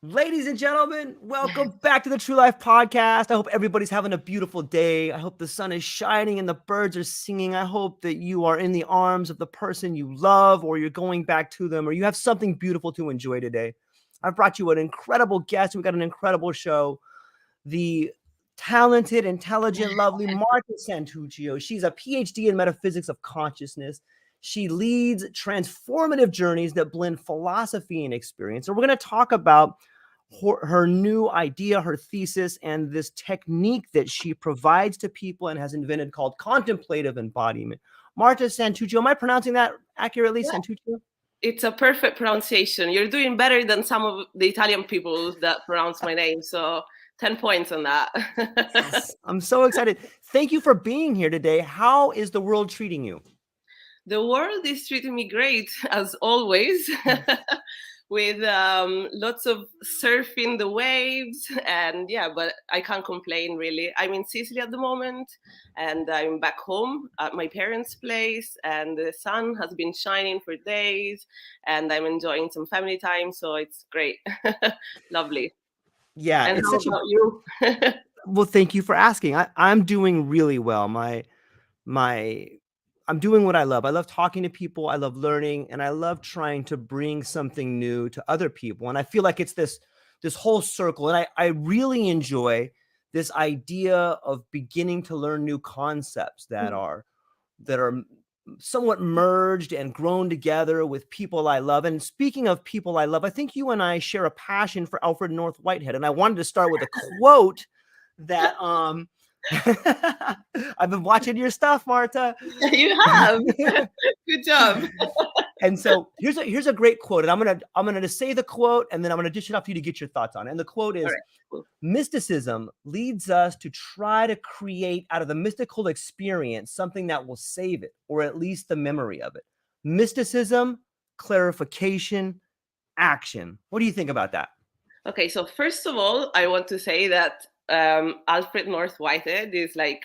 Ladies and gentlemen, welcome back to the True Life Podcast. I hope everybody's having a beautiful day. I hope the sun is shining and the birds are singing. I hope that you are in the arms of the person you love, or you're going back to them, or you have something beautiful to enjoy today. I've brought you an incredible guest. We've got an incredible show. The talented, intelligent, lovely Marta Santuccio. She's a PhD in metaphysics of consciousness. She leads transformative journeys that blend philosophy and experience. And we're going to talk about her new idea, her thesis, and this technique that she provides to people and has invented called contemplative embodiment. Marta Santuccio, am I pronouncing that accurately? Yeah. Santuccio? It's a perfect pronunciation. You're doing better than some of the Italian people that pronounce my name. So 10 points on that. Yes, I'm so excited. Thank you for being here today. How is the world treating you? The world is treating me great, as always. With lots of surfing the waves, and but I can't complain really. I'm in Sicily at the moment, and I'm back home at my parents' place, and the sun has been shining for days, and I'm enjoying some family time, so it's great. Lovely. Yeah, and it's how such about you? Well, thank you for asking. I'm doing really well. I'm doing what I love. I love talking to people. I love learning, and I love trying to bring something new to other people. And I feel like it's this whole circle. And I really enjoy this idea of beginning to learn new concepts that are somewhat merged and grown together with people I love. And speaking of people I love, I think you and I share a passion for Alfred North Whitehead. And I wanted to start with a quote that I've been watching your stuff, Marta. You have. Good job. And so here's a great quote, and I'm gonna just say the quote, and then I'm gonna dish it off to you to get your thoughts on it. And the quote is, cool. Mysticism leads us to try to create out of the mystical experience something that will save it, or at least the memory of it. Mysticism, clarification, action. What do you think about that? Okay, so first of all, I want to say that Alfred North Whitehead is like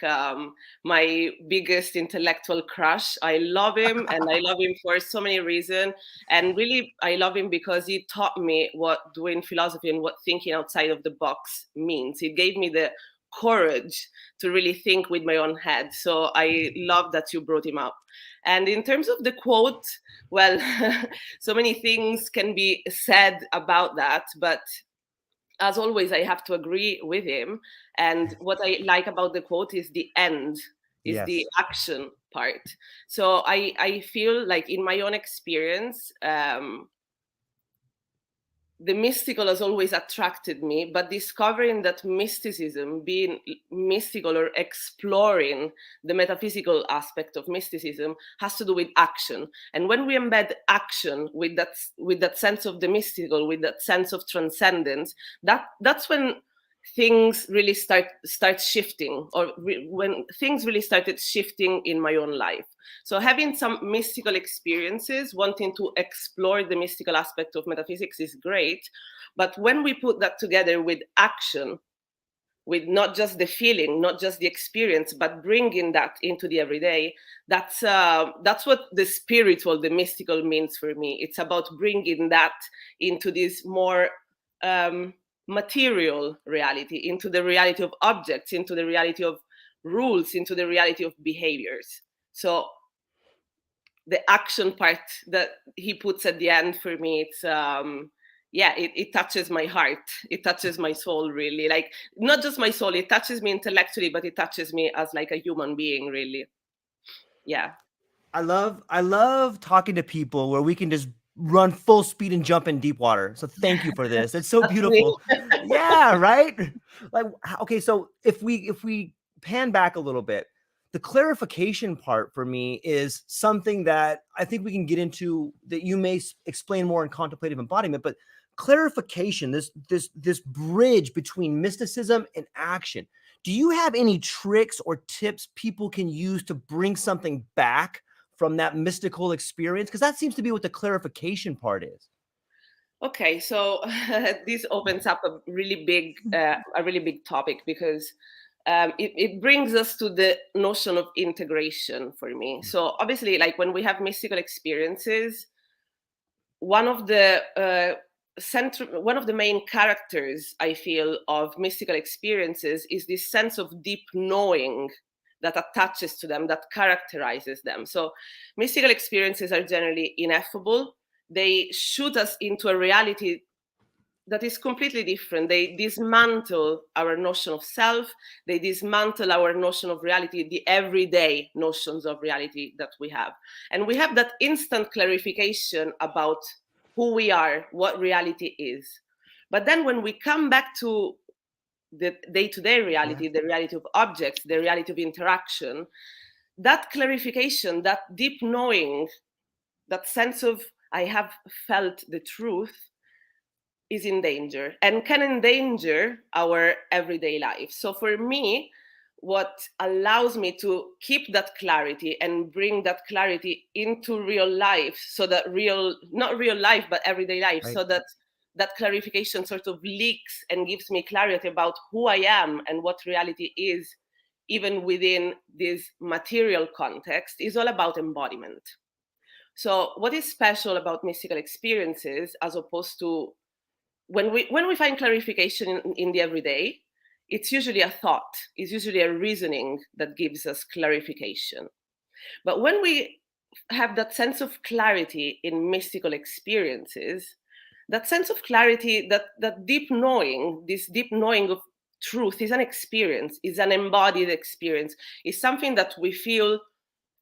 my biggest intellectual crush. I love him, and I love him for so many reasons. And really, I love him because he taught me what doing philosophy and what thinking outside of the box means. He gave me the courage to really think with my own head. So I love that you brought him up. And in terms of the quote, well, so many things can be said about that, but as always, I have to agree with him. And what I like about the quote is the end, is the action part. So I feel like in my own experience, the mystical has always attracted me, but discovering that mysticism, being mystical or exploring the metaphysical aspect of mysticism, has to do with action. And when we embed action with that sense of the mystical, with that sense of transcendence, that's when things really start shifting, or when things really started shifting in my own life. So having some mystical experiences, wanting to explore the mystical aspect of metaphysics is great. But when we put that together with action, with not just the feeling, not just the experience, but bringing that into the everyday, that's what the spiritual, the mystical means for me. It's about bringing that into this more material reality, into the reality of objects, into the reality of rules, into the reality of behaviors. So the action part that he puts at the end, for me, it's it touches my heart. It touches my soul, really. Like, not just my soul, it touches me intellectually, but it touches me as like a human being, really. Yeah. I love talking to people where we can just run full speed and jump in deep water. So thank you for this. It's so beautiful. Yeah, right? Like, okay, so if we pan back a little bit, the clarification part for me is something that I think we can get into, that you may explain more in contemplative embodiment, but clarification, this bridge between mysticism and action. Do you have any tricks or tips people can use to bring something back from that mystical experience? Because that seems to be what the clarification part is. Okay, so this opens up a really big topic, because it brings us to the notion of integration for me. So obviously, like when we have mystical experiences, one of the one of the main characters, I feel, of mystical experiences is this sense of deep knowing that attaches to them, that characterizes them. So mystical experiences are generally ineffable. They shoot us into a reality that is completely different. They dismantle our notion of self. They dismantle our notion of reality, the everyday notions of reality that we have. And we have that instant clarification about who we are, what reality is. But then when we come back to the day-to-day reality, the reality of objects, the reality of interaction, that clarification, that deep knowing, that sense of I have felt the truth, is in danger and can endanger our everyday life. So for me, what allows me to keep that clarity and bring that clarity into real life, so that not real life, but everyday life, Right. so that that clarification sort of leaks and gives me clarity about who I am and what reality is, even within this material context, is all about embodiment. So what is special about mystical experiences, as opposed to when we find clarification in the everyday, it's usually a thought, it's usually a reasoning that gives us clarification. But when we have that sense of clarity in mystical experiences, that sense of clarity, that deep knowing, this deep knowing of truth, is an experience, is an embodied experience, is something that we feel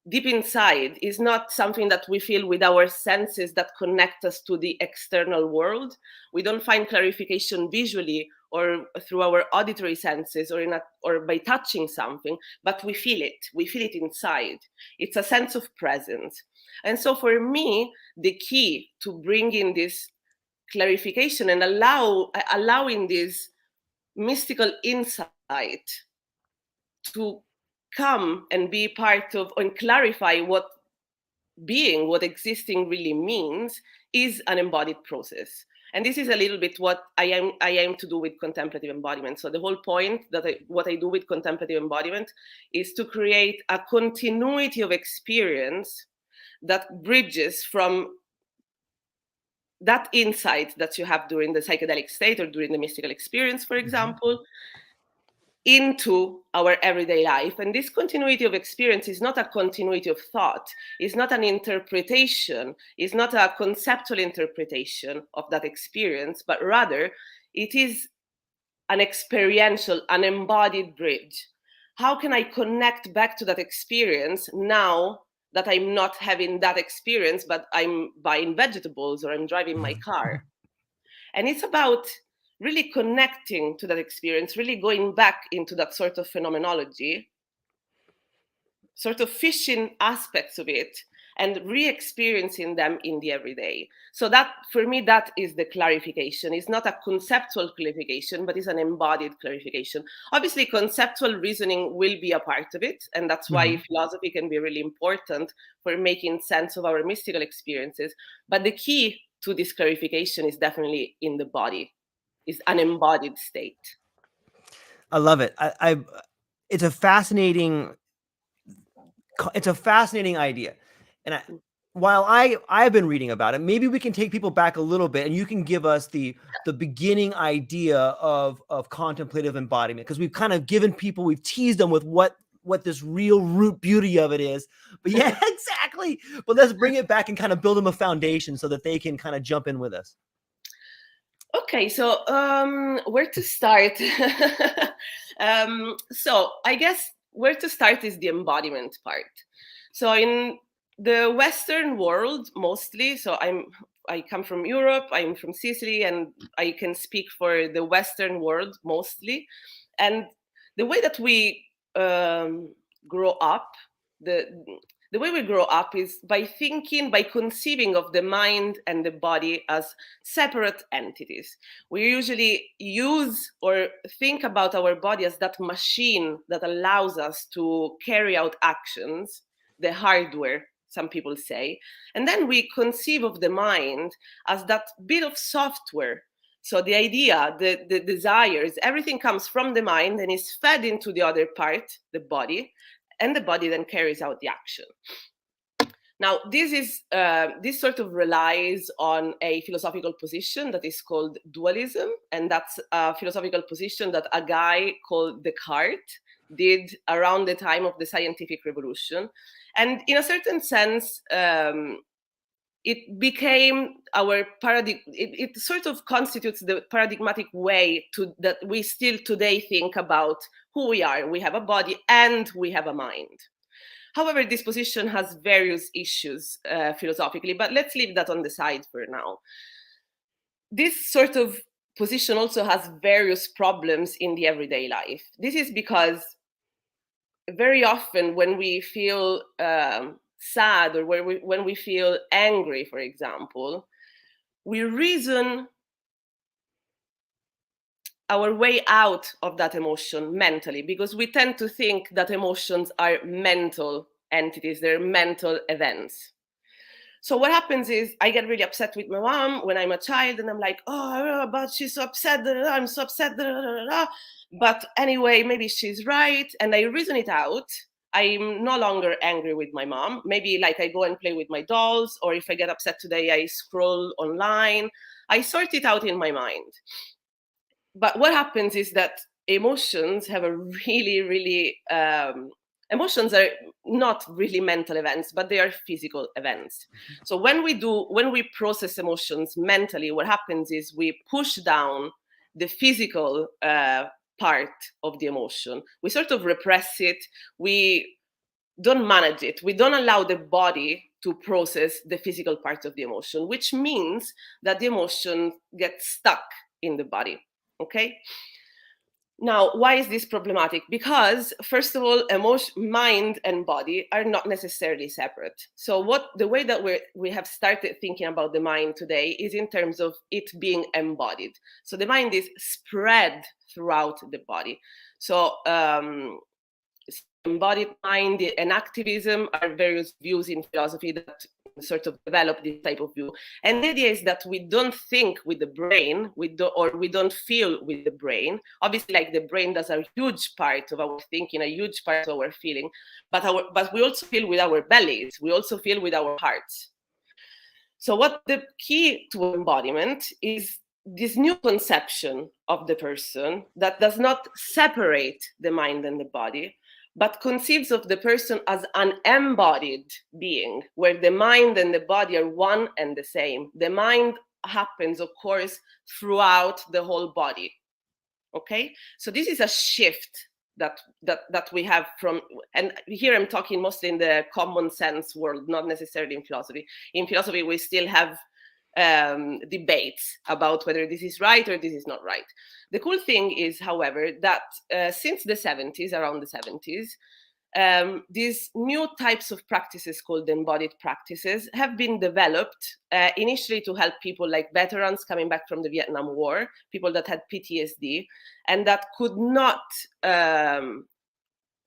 deep inside, is not something that we feel with our senses that connect us to the external world. We don't find clarification visually or through our auditory senses or by touching something, but we feel it. We feel it inside. It's a sense of presence. And so for me, the key to bringing this clarification and allowing this mystical insight to come and be part of and clarify what being, what existing really means, is an embodied process. And this is a little bit what I aim to do with contemplative embodiment. So the whole point what I do with contemplative embodiment is to create a continuity of experience that bridges from that insight that you have during the psychedelic state or during the mystical experience, for example, into our everyday life. And this continuity of experience is not a continuity of thought, it's not an interpretation, it's not a conceptual interpretation of that experience, but rather it is an experiential, an embodied bridge. How can I connect back to that experience now that I'm not having that experience, but I'm buying vegetables or I'm driving my car? And it's about really connecting to that experience, really going back into that sort of phenomenology, sort of fishing aspects of it and re-experiencing them in the everyday. So that, for me, that is the clarification. It's not a conceptual clarification, but it's an embodied clarification. Obviously, conceptual reasoning will be a part of it, and that's why philosophy can be really important for making sense of our mystical experiences. But the key to this clarification is definitely in the body, is an embodied state. I love it. It's a fascinating idea. And while I've been reading about it, maybe we can take people back a little bit and you can give us the beginning idea of contemplative embodiment, because we've kind of given people, we've teased them with what this real root beauty of it is. But yeah, exactly. But let's bring it back and kind of build them a foundation so that they can kind of jump in with us. Okay, so where to start? So I guess where to start is the embodiment part. So in the Western world, mostly, so I come from Europe, I'm from Sicily, and I can speak for the Western world mostly. And the way that we grow up, the way we grow up is by conceiving of the mind and the body as separate entities. We usually use or think about our body as that machine that allows us to carry out actions, the hardware, some people say. And then we conceive of the mind as that bit of software. So the idea, the desires, everything comes from the mind and is fed into the other part, the body, and the body then carries out the action. Now, this sort of relies on a philosophical position that is called dualism, and that's a philosophical position that a guy called Descartes did around the time of the scientific revolution. And in a certain sense, it became our paradigm. It sort of constitutes the paradigmatic way that we still today think about who we are. We have a body and we have a mind. However, this position has various issues philosophically, but let's leave that on the side for now. This sort of position also has various problems in the everyday life. This is because very often when we feel sad or when we feel angry, for example, we reason our way out of that emotion mentally, because we tend to think that emotions are mental entities, they're mental events. So what happens is I get really upset with my mom when I'm a child, and I'm like, oh, but she's so upset, I'm so upset, but anyway, maybe she's right, and I reason it out. I'm no longer angry with my mom. Maybe like I go and play with my dolls, or if I get upset today, I scroll online. I sort it out in my mind. But what happens is that emotions have a really, emotions are not really mental events, but they are physical events. So when we process emotions mentally, what happens is we push down the physical part of the emotion. We sort of repress it. We don't manage it. We don't allow the body to process the physical part of the emotion, which means that the emotion gets stuck in the body. Okay. Now, why is this problematic? Because, first of all, mind and body are not necessarily separate. So the way that we have started thinking about the mind today is in terms of it being embodied. So the mind is spread throughout the body. So embodied mind and activism are various views in philosophy that sort of develop this type of view. And the idea is that we don't think with the brain, we don't feel with the brain. Obviously, like the brain does a huge part of our thinking, a huge part of our feeling, but we also feel with our bellies, we also feel with our hearts. So what the key to embodiment is this new conception of the person that does not separate the mind and the body, but conceives of the person as an embodied being, where the mind and the body are one and the same. The mind happens, of course, throughout the whole body. Okay, so this is a shift that we have from, and here I'm talking mostly in the common sense world, not necessarily in philosophy. In philosophy, we still have debates about whether this is right or this is not right. The cool thing is, however, that since the 70s, around the 70s, these new types of practices called embodied practices have been developed initially to help people like veterans coming back from the Vietnam War, people that had PTSD, and that could not,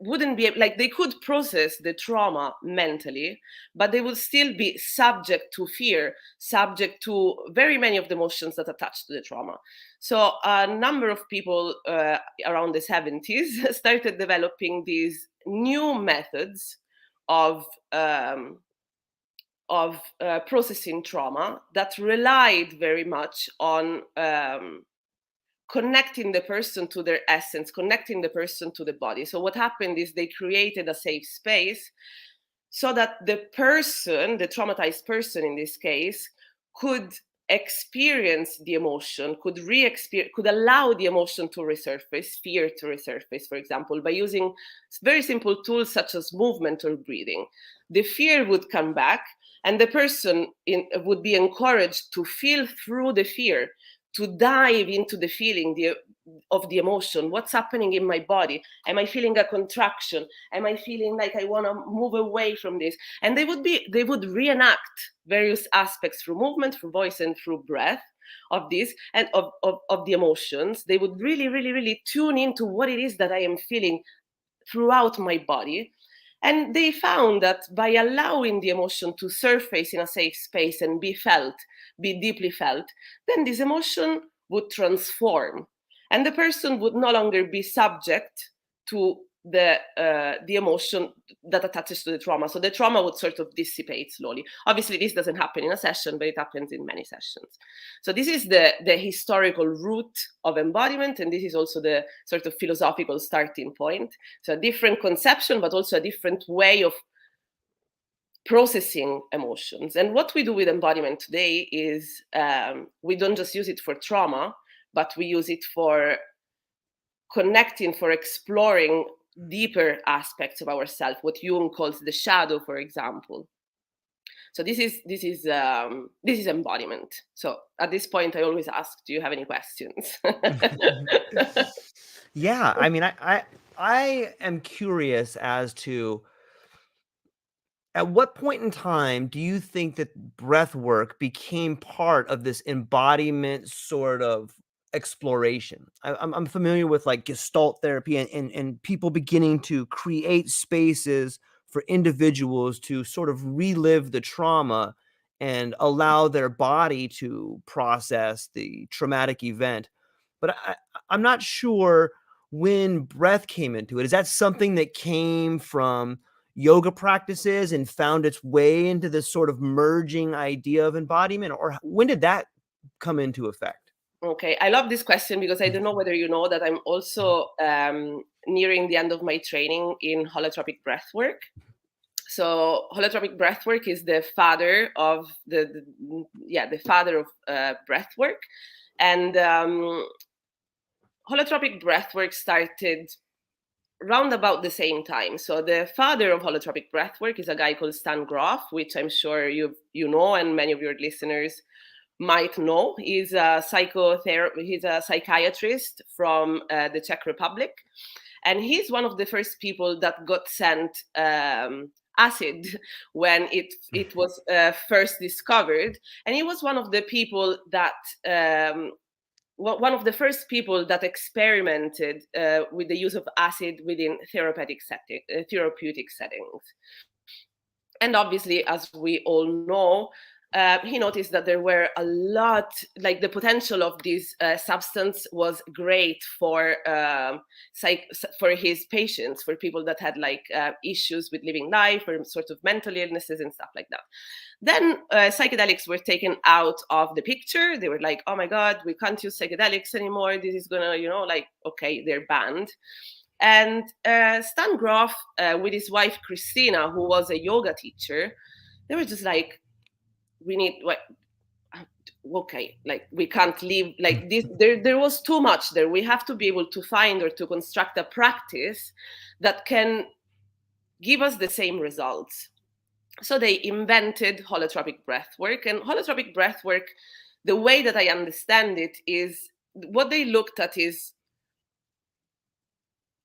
wouldn't be, like they could process the trauma mentally, but they would still be subject to fear, subject to very many of the emotions that attach to the trauma. So a number of people around the 70s started developing these new methods of processing trauma that relied very much on connecting the person to their essence, connecting the person to the body. So what happened is they created a safe space so that the person, the traumatized person in this case, could experience the emotion, could allow the emotion to resurface, fear to resurface, for example, by using very simple tools such as movement or breathing. The fear would come back, and the person would be encouraged to feel through the fear, to dive into the feeling of the emotion. What's happening in my body? Am I feeling a contraction? Am I feeling like I want to move away from this? And they would reenact various aspects through movement, through voice, and through breath of this and of the emotions. They would really tune into what it is that I am feeling throughout my body. And they found that by allowing the emotion to surface in a safe space and be deeply felt, then this emotion would transform. And the person would no longer be subject to the emotion that attaches to the trauma. So the trauma would sort of dissipate slowly. Obviously, this doesn't happen in a session, but it happens in many sessions. So this is the historical root of embodiment, and this is also the sort of philosophical starting point. So a different conception, but also a different way of processing emotions. And what we do with embodiment today is we don't just use it for trauma, but we use it for connecting, for exploring deeper aspects of ourselves, what Jung calls the shadow, for example. So this is embodiment. So at this point, I always ask, do you have any questions? Yeah, I mean, I am curious as to, at what point in time do you think that breath work became part of this embodiment sort of exploration? I'm familiar with like Gestalt therapy and people beginning to create spaces for individuals to sort of relive the trauma and allow their body to process the traumatic event. But I'm not sure when breath came into it. Is that something that came from yoga practices and found its way into this sort of merging idea of embodiment, or when did that come into effect? Okay, I love this question because I don't know whether you know that I'm also nearing the end of my training in holotropic breathwork. So holotropic breathwork is the father of the father of breathwork, and holotropic breathwork started round about the same time. So the father of holotropic breathwork is a guy called Stan Grof, which I'm sure you know, and many of your listeners might know. He's a psychiatrist from the Czech Republic, and he's one of the first people that got sent acid when it was first discovered, and he was one of the people that one of the first people that experimented with the use of acid within therapeutic settings. And obviously, as we all know, he noticed that there were a lot, like the potential of this substance was great for his patients, for people that had like issues with living life or sort of mental illnesses and stuff like that. Then psychedelics were taken out of the picture. They were like, oh my God, we can't use psychedelics anymore. This is gonna, okay, they're banned. And Stan Grof, with his wife Christina, who was a yoga teacher, they were just like, we need okay, like we can't live like this. There was too much there. We have to be able to find or to construct a practice that can give us the same results. So they invented holotropic breathwork. And holotropic breathwork, the way that I understand it, is what they looked at is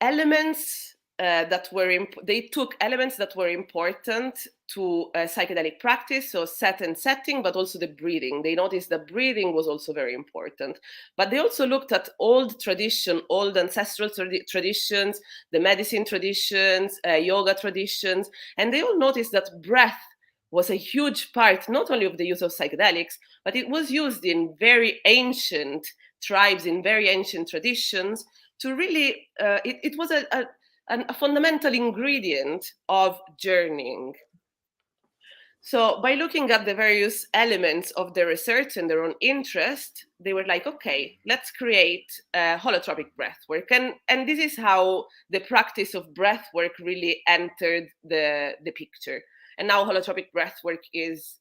elements they took elements that were important to psychedelic practice, so set and setting, but also the breathing. They noticed that breathing was also very important. But they also looked at old ancestral traditions, the medicine traditions, yoga traditions, and they all noticed that breath was a huge part, not only of the use of psychedelics, but it was used in very ancient tribes, in very ancient traditions, to really, it was a fundamental ingredient of journeying. So by looking at the various elements of their research and their own interest, they were like, okay, let's create holotropic breathwork. And this is how the practice of breathwork really entered the picture. And now holotropic breathwork is,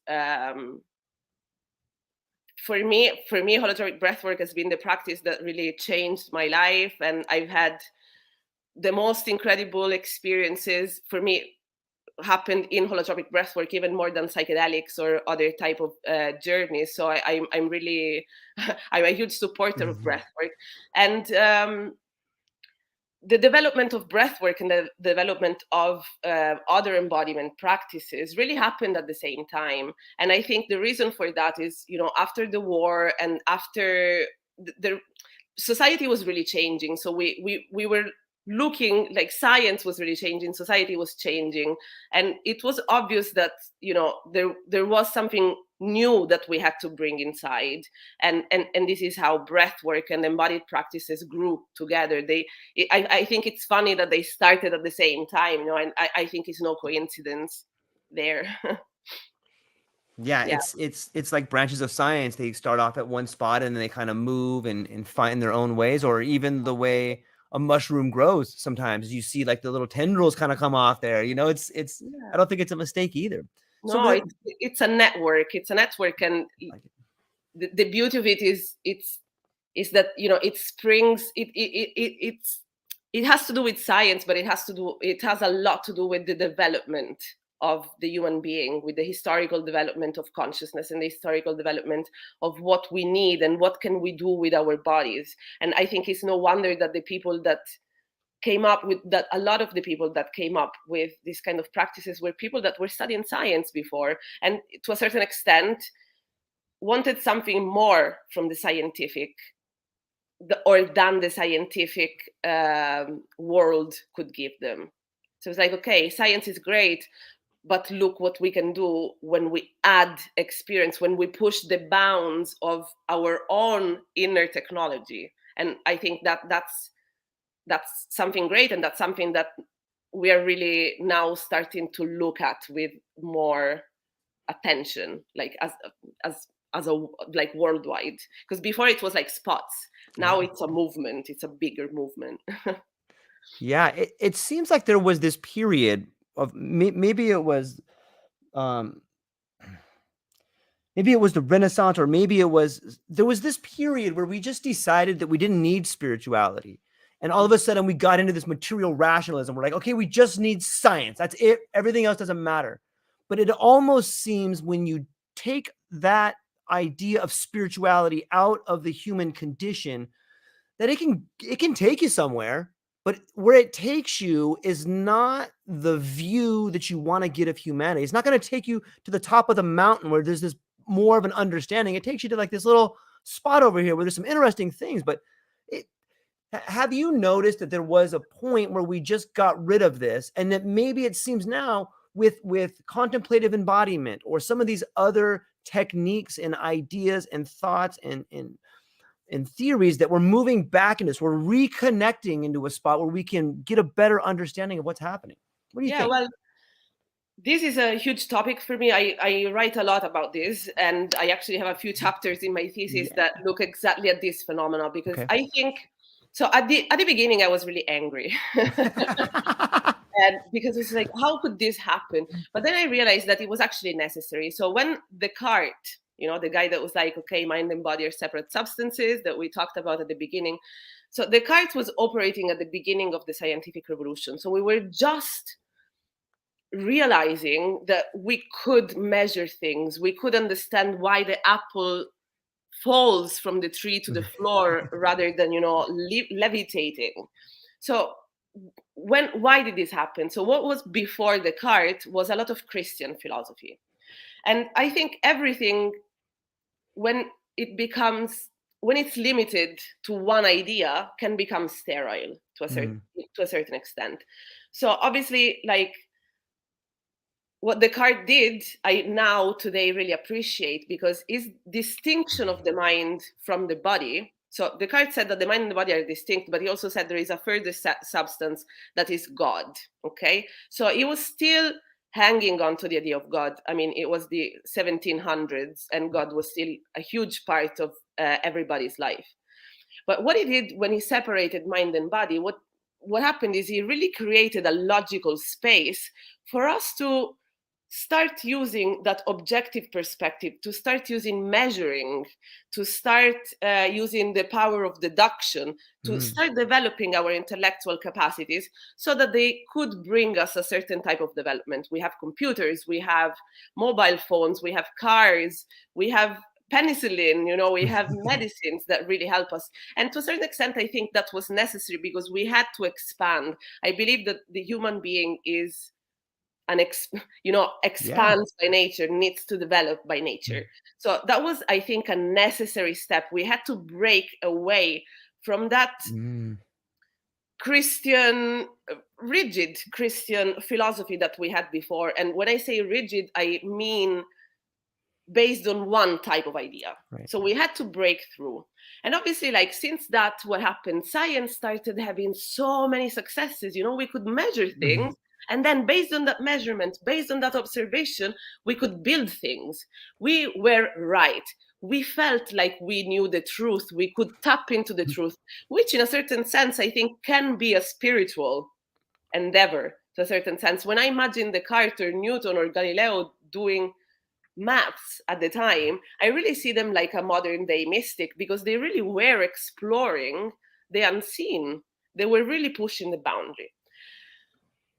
for me, holotropic breathwork has been the practice that really changed my life. And I've had the most incredible experiences, for me, happened in holotropic breathwork, even more than psychedelics or other type of journeys. So I'm really, I'm a huge supporter of breathwork. And the development of breathwork and the development of other embodiment practices really happened at the same time. And I think the reason for that is, after the war and after the society was really changing. So we were looking like science was really changing, society was changing, and it was obvious that, you know, there was something new that we had to bring inside, and this is how breath work and embodied practices grew together. I think it's funny that they started at the same time, you know, and I think it's no coincidence there. Yeah, Yeah. it's like branches of science. They start off at one spot and then they kind of move and find their own ways, or even the way a mushroom grows. Sometimes you see like the little tendrils kind of come off there. You know, it's I Yeah. don't think it's a mistake either. So No, it's a network. It's a network, and like, the beauty of it is that, you know, it springs it has to do with science, but it has a lot to do with the development of the human being, with the historical development of consciousness and the historical development of what we need and what can we do with our bodies. And I think it's no wonder that the people that came up with that, a lot of the people that came up with these kind of practices were people that were studying science before, and to a certain extent wanted something more from the scientific, or than the scientific world could give them. So it's like, okay, science is great, but look what we can do when we add experience, when we push the bounds of our own inner technology. And I think that that's something great, and that's something that we are really now starting to look at with more attention, like as a like worldwide, because before it was like spots. Now yeah. it's a movement, it's a bigger movement. Yeah, it seems like there was this period of maybe it was um maybe it was the Renaissance, or maybe there was this period where we just decided that we didn't need spirituality. And all of a sudden we got into this material rationalism. We're like, okay, we just need science. That's it. Everything else doesn't matter. But it almost seems when you take that idea of spirituality out of the human condition, that it can take you somewhere, but where it takes you is not the view that you want to get of humanity. It's not going to take you to the top of the mountain where there's this more of an understanding. It takes you to like this little spot over here where there's some interesting things. But it, have you noticed that there was a point where we just got rid of this, and that maybe it seems now with contemplative embodiment or some of these other techniques and ideas and thoughts and theories, that we're moving back into this, we're reconnecting into a spot where we can get a better understanding of what's happening? What do you Yeah, think? well, this is a huge topic for me. I write a lot about this, and I actually have a few chapters in my thesis Yeah. that look exactly at this phenomena, because Okay. I think so. At the beginning, I was really angry. And because it's like, how could this happen? But then I realized that it was actually necessary. So when Descartes, you know, the guy that was like, okay, mind and body are separate substances, that we talked about at the beginning. So Descartes was operating at the beginning of the scientific revolution. So we were just realizing that we could measure things. We could understand why the apple falls from the tree to the floor rather than, you know, levitating. So why did this happen? So what was before Descartes was a lot of Christian philosophy. And I think everything, when when it's limited to one idea, can become sterile to a certain extent. So obviously, like, what Descartes did, I now today really appreciate, because his distinction of the mind from the body. So Descartes said that the mind and the body are distinct, but he also said there is a further substance that is God. Okay, so he was still hanging on to the idea of God. I mean, it was the 1700s, and God was still a huge part of everybody's life. But what he did when he separated mind and body, what happened is he really created a logical space for us to start using that objective perspective, to start using measuring, to start using the power of deduction, to start developing our intellectual capacities, so that they could bring us a certain type of development. We have computers, we have mobile phones, we have cars, we have penicillin, you know, we have medicines that really help us. And to a certain extent, I think that was necessary, because we had to expand. I believe that the human being is Yeah. expands by nature, needs to develop by nature. So that was, I think, a necessary step. We had to break away from that Christian, rigid Christian philosophy that we had before. And when I say rigid, I mean based on one type of idea. Right. So we had to break through. And obviously, like, since that, what happened, science started having so many successes. You know, we could measure things. And then based on that measurement, based on that observation, we could build things. We were right. We felt like we knew the truth. We could tap into the truth, which in a certain sense, I think can be a spiritual endeavor to a certain sense. When I imagine Descartes or Newton or Galileo doing maths at the time, I really see them like a modern day mystic, because they really were exploring the unseen. They were really pushing the boundary.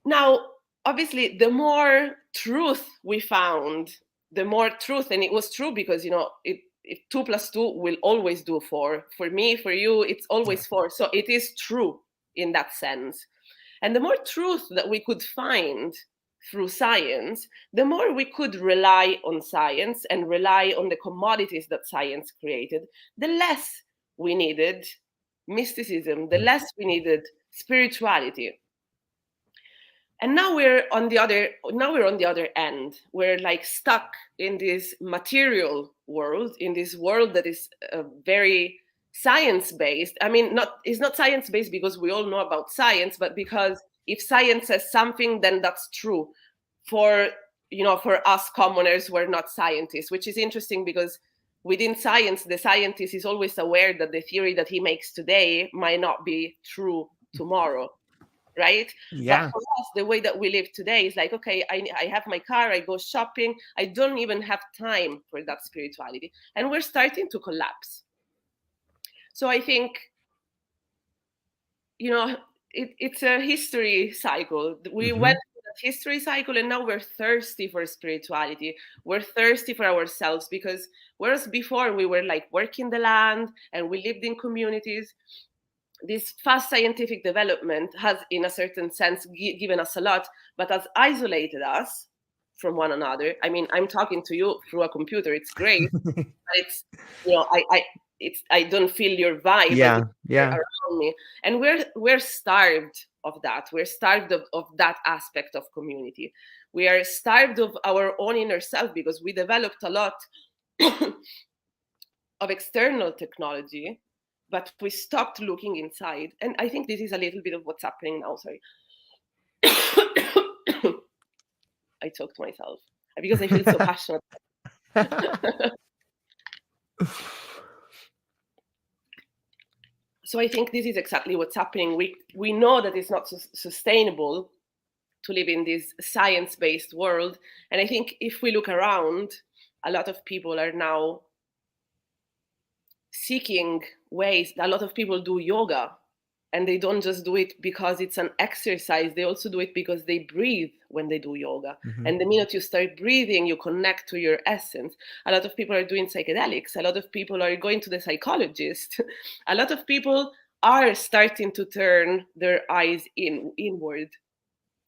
Now, obviously, the more truth we found, the more truth, and it was true because, you know, if 2 + 2 will always do 4. For me, for you, it's always 4. So it is true in that sense. And the more truth that we could find through science, the more we could rely on science and rely on the commodities that science created, the less we needed mysticism, the less we needed spirituality. And now we're on the other end. We're like stuck in this material world, in this world that is very science-based. I mean, it's not science-based because we all know about science, but because if science says something, then that's true. For us commoners, we're not scientists, which is interesting because within science, the scientist is always aware that the theory that he makes today might not be true tomorrow. Right? Yeah. But for us, the way that we live today is like, okay, I have my car, I go shopping, I don't even have time for that spirituality. And we're starting to collapse. So I think, you know, it's a history cycle. We went through that history cycle, and now we're thirsty for spirituality. We're thirsty for ourselves, because whereas before we were like working the land and we lived in communities, this fast scientific development has, in a certain sense, given us a lot, but has isolated us from one another. I mean, I'm talking to you through a computer. It's great, but it's, you know, I don't feel your vibe around me, and we're starved of that. We're starved of that aspect of community. We are starved of our own inner self, because we developed a lot of external technology, but we stopped looking inside. And I think this is a little bit of what's happening now. Sorry. I talk to myself because I feel so passionate. So I think this is exactly what's happening. We know that it's not sustainable to live in this science-based world. And I think if we look around, a lot of people are now seeking ways. A lot of people do yoga, and they don't just do it because it's an exercise. They also do it because they breathe when they do yoga. And the minute you start breathing, you connect to your essence. A lot of people are doing psychedelics. A lot of people are going to the psychologist. A lot of people are starting to turn their eyes inward,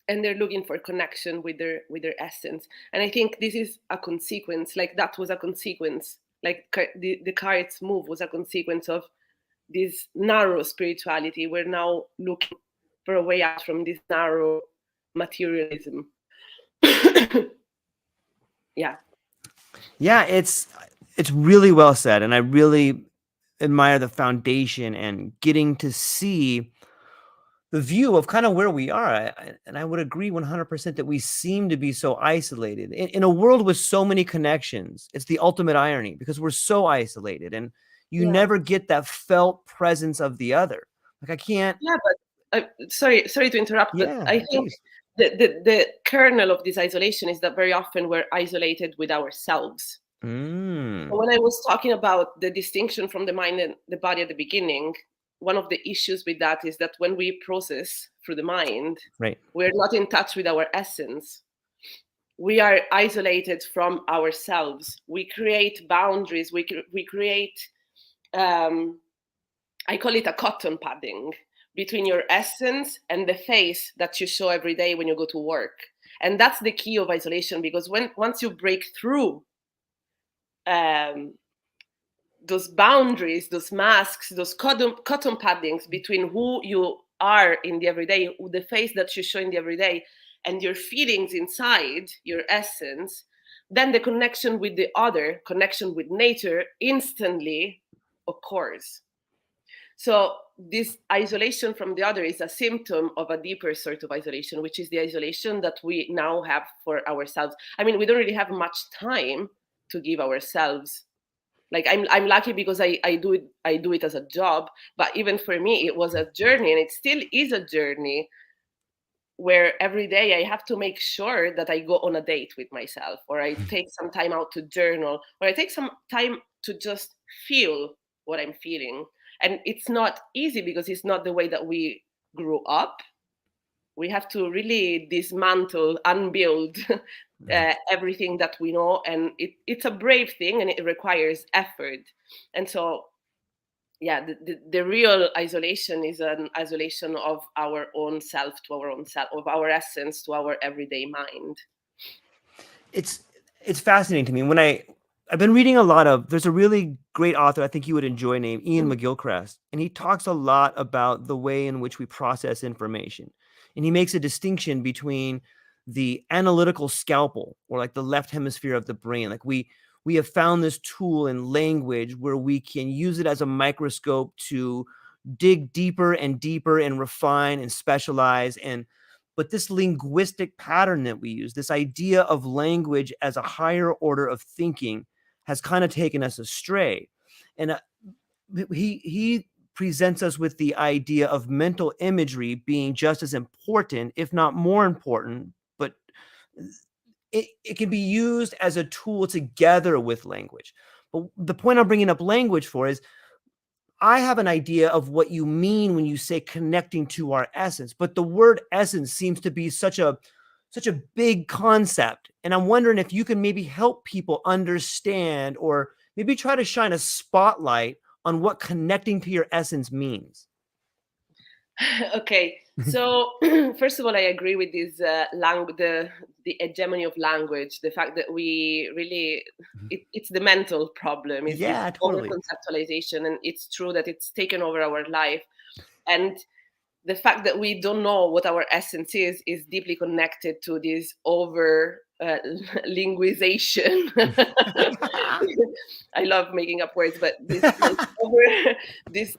and they're looking for connection with their essence. And I think this is a consequence. Like, that was a consequence. Like the Cart's move was a consequence of this narrow spirituality. We're now looking for a way out from this narrow materialism. Yeah, it's really well said, and I really admire the foundation and getting to see the view of kind of where we are. And I would agree 100% that we seem to be so isolated in a world with so many connections. It's the ultimate irony, because we're so isolated, and you never get that felt presence of the other. Like, I can't. Yeah, but sorry to interrupt. Yeah, but I think the kernel of this isolation is that very often we're isolated with ourselves. When I was talking about the distinction from the mind and the body at the beginning, one of the issues with that is that when we process through the mind, we're not in touch with our essence. We are isolated from ourselves. We create boundaries. We create, I call it a cotton padding between your essence and the face that you show every day when you go to work. And that's the key of isolation, because once you break through those boundaries, those masks, those cotton paddings between who you are in the everyday, the face that you show in the everyday, and your feelings inside your essence, then the connection with the other, connection with nature, instantly occurs. So this isolation from the other is a symptom of a deeper sort of isolation, which is the isolation that we now have for ourselves. I mean, we don't really have much time to give ourselves. Like I'm lucky because I do it as a job, but even for me it was a journey, and it still is a journey, where every day I have to make sure that I go on a date with myself, or I take some time out to journal, or I take some time to just feel what I'm feeling. And it's not easy because it's not the way that we grew up. We have to really dismantle, unbuild everything that we know. And it's a brave thing, and it requires effort. And so, yeah, the real isolation is an isolation of our own self to our own self, of our essence to our everyday mind. It's fascinating to me. When I've been reading a lot of, there's a really great author I think you would enjoy named Ian McGilchrist, and he talks a lot about the way in which we process information. And he makes a distinction between the analytical scalpel, or like the left hemisphere of the brain. Like we have found this tool in language where we can use it as a microscope to dig deeper and deeper and refine and specialize. But this linguistic pattern that we use, this idea of language as a higher order of thinking, has kind of taken us astray. And he presents us with the idea of mental imagery being just as important, if not more important, but it can be used as a tool together with language. But the point I'm bringing up language for is, I have an idea of what you mean when you say connecting to our essence, but the word essence seems to be such a big concept. And I'm wondering if you can maybe help people understand, or maybe try to shine a spotlight on what connecting to your essence means. Okay, so first of all, I agree with this the hegemony of language, the fact that we really, it's the mental problem, is this Yeah, totally. over-conceptualization, and it's true that it's taken over our life. And the fact that we don't know what our essence is deeply connected to this over linguization. I love making up words, but this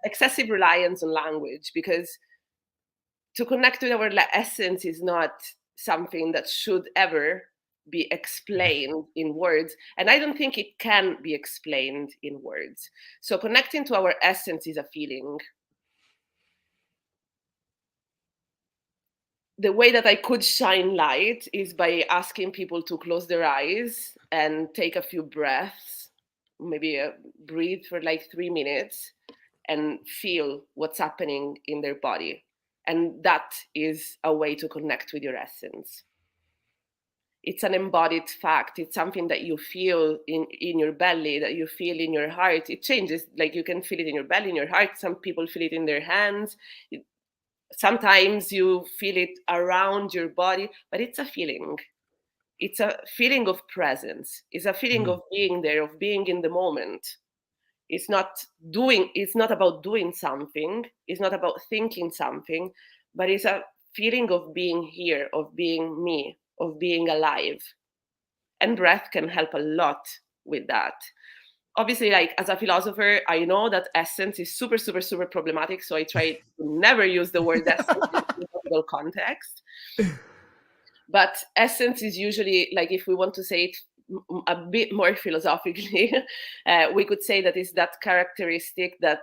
excessive reliance on language, because to connect with our essence is not something that should ever be explained in words, and I don't think it can be explained in words. So connecting to our essence is a feeling. The way that I could shine light is by asking people to close their eyes and take a few breaths, maybe breathe for like 3 minutes and feel what's happening in their body. And that is a way to connect with your essence. It's an embodied fact. It's something that you feel in your belly, that you feel in your heart. It changes, like you can feel it in your belly, in your heart. Some people feel it in their hands. Sometimes you feel it around your body, but it's a feeling. It's a feeling of presence. It's a feeling of being there, of being in the moment. It's not about doing something. It's not about thinking something, but it's a feeling of being here, of being me, of being alive. And breath can help a lot with that. Obviously, like as a philosopher, I know that essence is super, super, super problematic. So I try to never use the word essence in a philosophical context. But essence is usually, like, if we want to say it a bit more philosophically, we could say that is that characteristic that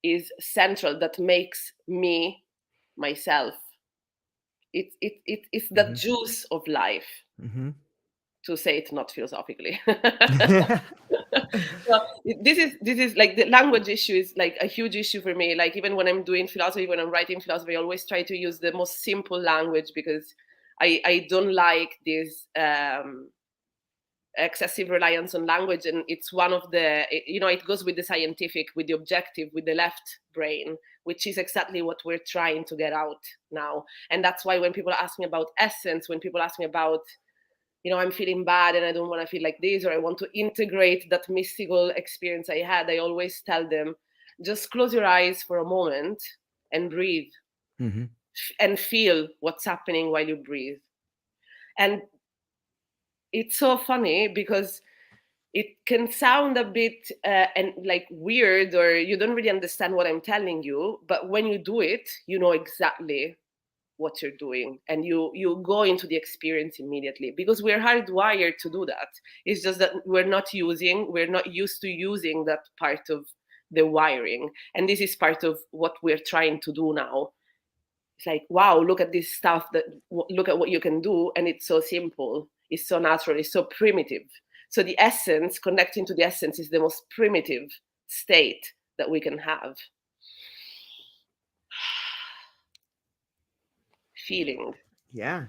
is central, that makes me myself. It's the juice of life. To say it not philosophically. So this is like, the language issue is like a huge issue for me. Like even when I'm doing philosophy, when I'm writing philosophy, I always try to use the most simple language, because I don't like this excessive reliance on language. And it's one of the, it goes with the scientific, with the objective, with the left brain, which is exactly what we're trying to get out now. And that's why when people ask me about essence, when people ask me about, I'm feeling bad and I don't want to feel like this, or I want to integrate that mystical experience I had, I always tell them, just close your eyes for a moment and breathe Mm-hmm. and feel what's happening while you breathe. And it's so funny because it can sound a bit and like weird, or you don't really understand what I'm telling you, but when you do it, you know exactly what you're doing, and you go into the experience immediately, because we're hardwired to do that. It's just that we're not used to using that part of the wiring, and this is part of what we're trying to do now. It's like, wow, look at this stuff, look at what you can do, and it's so simple, it's so natural, it's so primitive. So the essence, connecting to the essence, is the most primitive state that we can have. Feeling. Yeah.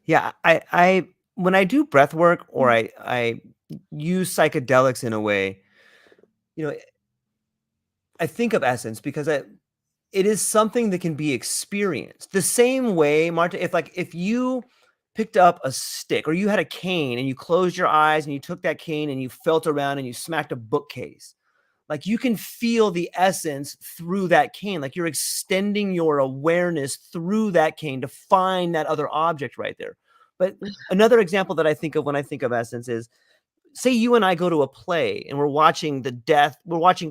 Yeah. I when I do breath work, or I use psychedelics in a way, you know, I think of essence because it is something that can be experienced the same way, Marta. If you picked up a stick, or you had a cane and you closed your eyes and you took that cane and you felt around and you smacked a bookcase, like you can feel the essence through that cane. Like you're extending your awareness through that cane to find that other object right there. But another example that I think of when I think of essence is, say you and I go to a play and we're watching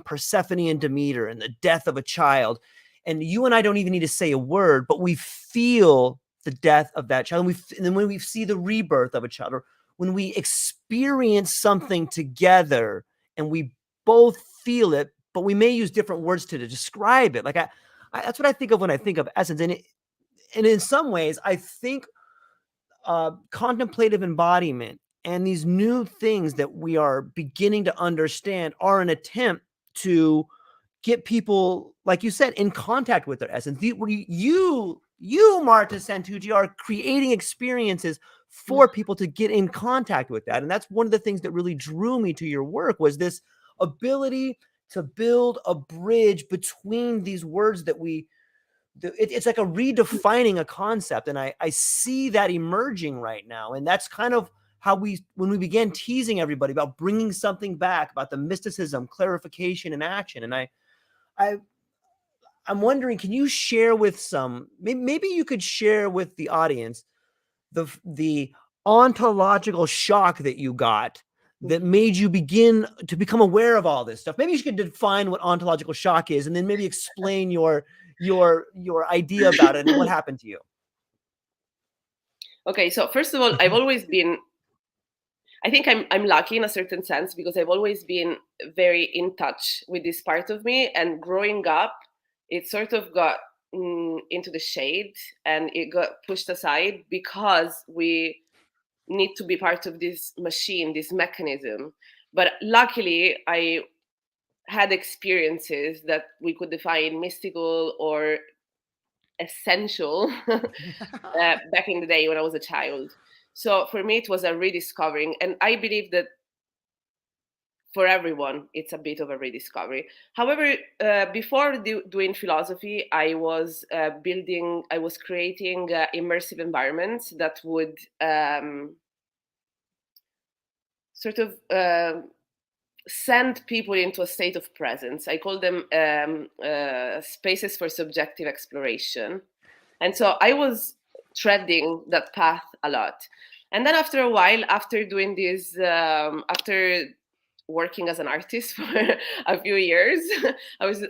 Persephone and Demeter and the death of a child. And you and I don't even need to say a word, but we feel the death of that child. And then when we see the rebirth of a child, or when we experience something together and we both feel it, but we may use different words to describe it. Like that's what I think of when I think of essence. And in some ways, I think contemplative embodiment and these new things that we are beginning to understand are an attempt to get people, like you said, in contact with their essence. You, Marta Santuccio, are creating experiences for people to get in contact with that. And that's one of the things that really drew me to your work, was this ability to build a bridge between these words that it's like a redefining a concept. And I see that emerging right now. And that's kind of how when we began teasing everybody about bringing something back, about the mysticism, clarification, and action. And I'm wondering, can you share maybe you could share with the audience the ontological shock that you got that made you begin to become aware of all this stuff. Maybe you could define what ontological shock is, and then maybe explain your idea about it and what happened to you. Okay, so first of all, I think I'm lucky in a certain sense, because I've always been very in touch with this part of me, and growing up, it sort of got into the shade, and it got pushed aside because we need to be part of this machine, this mechanism. But luckily, I had experiences that we could define mystical or essential back in the day when I was a child. So for me, it was a rediscovering. And I believe that for everyone, it's a bit of a rediscovery. However, before doing philosophy, I was creating immersive environments that would sort of send people into a state of presence. I call them spaces for subjective exploration. And so I was treading that path a lot. And then after a while, after doing this, after working as an artist for a few years,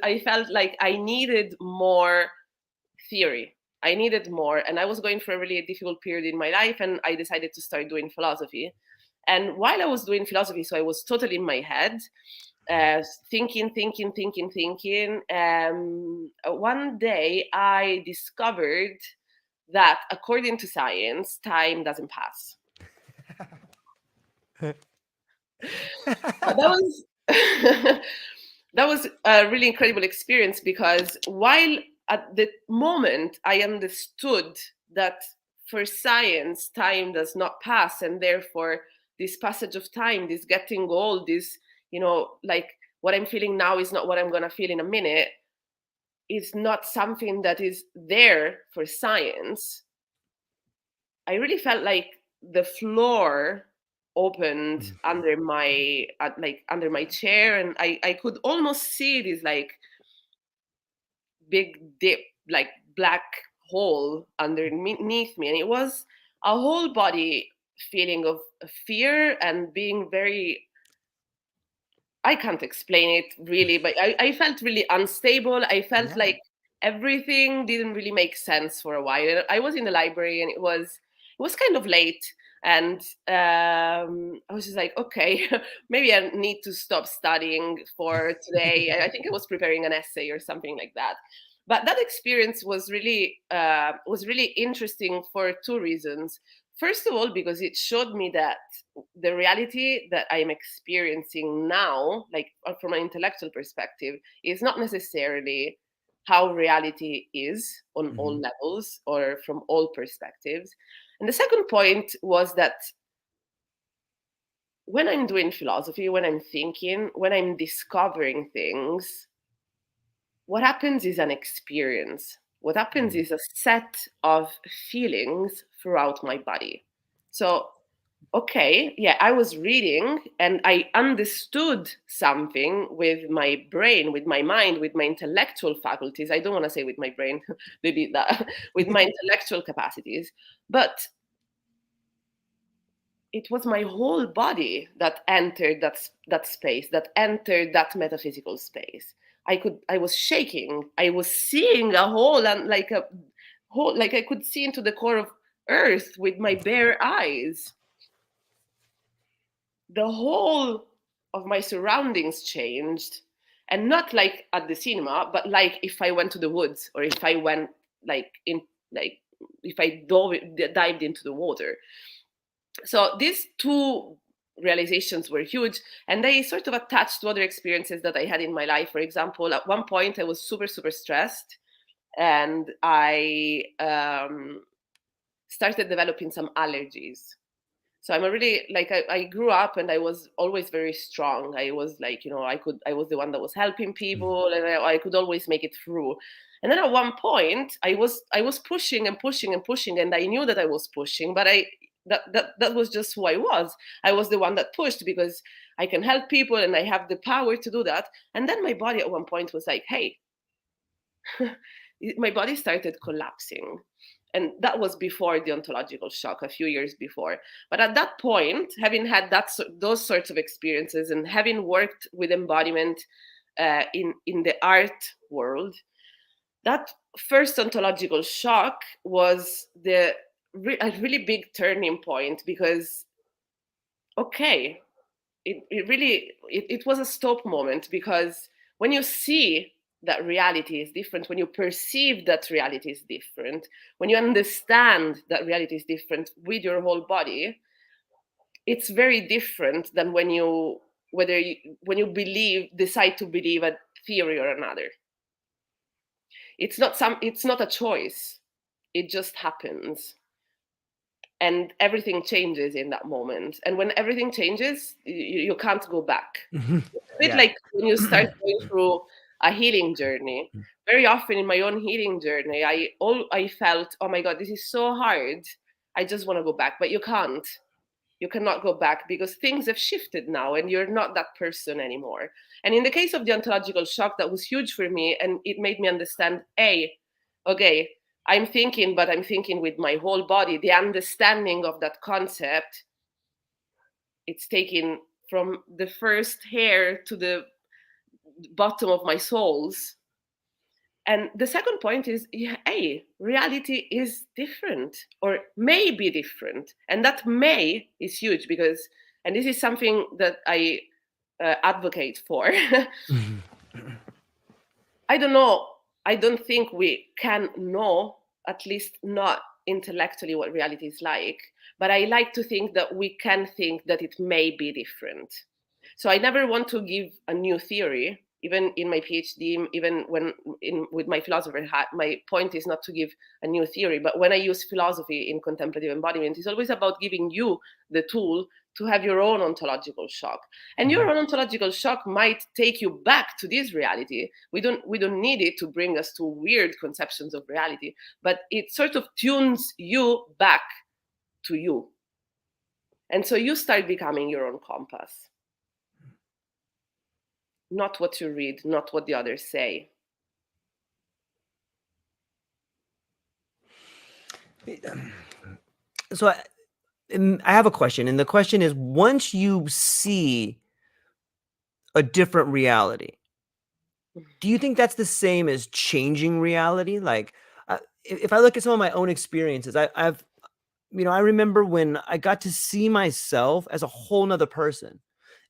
I felt like I needed more theory. I needed more. And I was going for a really difficult period in my life, and I decided to start doing philosophy. And while I was doing philosophy, so I was totally in my head, thinking. One day I discovered that according to science, time doesn't pass. That was that was a really incredible experience, because while at the moment I understood that for science time does not pass, and therefore this passage of time, this getting old, this, like what I'm feeling now is not what I'm going to feel in a minute, is not something that is there for science. I really felt like the floor opened under my chair, and I could almost see this like big dip, like black hole underneath me. And it was a whole body feeling of fear and being very, I can't explain it really, but I felt really unstable. I felt like everything didn't really make sense for a while. I was in the library and it was kind of late. And I was just like, okay, maybe I need to stop studying for today. I think I was preparing an essay or something like that. But that experience was really interesting for two reasons. First of all, because it showed me that the reality that I'm experiencing now, like from an intellectual perspective, is not necessarily how reality is on all levels or from all perspectives. And the second point was that when I'm doing philosophy, when I'm thinking, when I'm discovering things, what happens is an experience. What happens is a set of feelings throughout my body. So, okay, yeah, I was reading and I understood something with my brain, with my mind, with my intellectual faculties. I don't want to say with my brain, maybe that, with my intellectual capacities. But it was my whole body that entered that space, that entered that metaphysical space. I was shaking. I was seeing a whole, and like a whole, like I could see into the core of earth with my bare eyes. The whole of my surroundings changed, and not like at the cinema, but like if I went to the woods, or if I went like in, like if I dived into the water. So these two realizations were huge, and they sort of attached to other experiences that I had in my life. For example, at one point I was super stressed, and I started developing some allergies. So I'm a really, like, I grew up and I was always very strong. I was like, I was the one that was helping people, and I could always make it through. And then at one point I was pushing and pushing and pushing, and I knew that I was pushing, but that was just who I was. I was the one that pushed because I can help people and I have the power to do that. And then my body at one point was like, hey, my body started collapsing. And that was before the ontological shock, a few years before. But at that point, having had those sorts of experiences and having worked with embodiment in the art world, that first ontological shock was a really big turning point, because, okay, it was a stop moment, because when you see that reality is different, when you perceive that reality is different, when you understand that reality is different with your whole body, it's very different than when you decide to believe a theory or another. It's not a choice. It just happens. And everything changes in that moment. And when everything changes, you can't go back. It's a bit like when you start going through a healing journey. Very often in my own healing journey, I felt, oh my God, this is so hard. I just want to go back. But you can't. You cannot go back, because things have shifted now and you're not that person anymore. And in the case of the ontological shock, that was huge for me. And it made me understand, okay, I'm thinking, but I'm thinking with my whole body. The understanding of that concept, it's taken from the first hair to the bottom of my soles. And the second point is, reality is different, or may be different. And that may is huge, because, and this is something that I advocate for. I don't know. I don't think we can know, at least not intellectually, what reality is like. But I like to think that we can think that it may be different. So I never want to give a new theory, even in my PhD, even with my philosopher hat. My point is not to give a new theory, but when I use philosophy in contemplative embodiment, it's always about giving you the tool to have your own ontological shock. And your own ontological shock might take you back to this reality. We don't need it to bring us to weird conceptions of reality, but it sort of tunes you back to you. And so you start becoming your own compass. Not what you read, not what the others say. So I have a question, and the question is: once you see a different reality, do you think that's the same as changing reality? Like, if I look at some of my own experiences, I've I remember when I got to see myself as a whole nother person.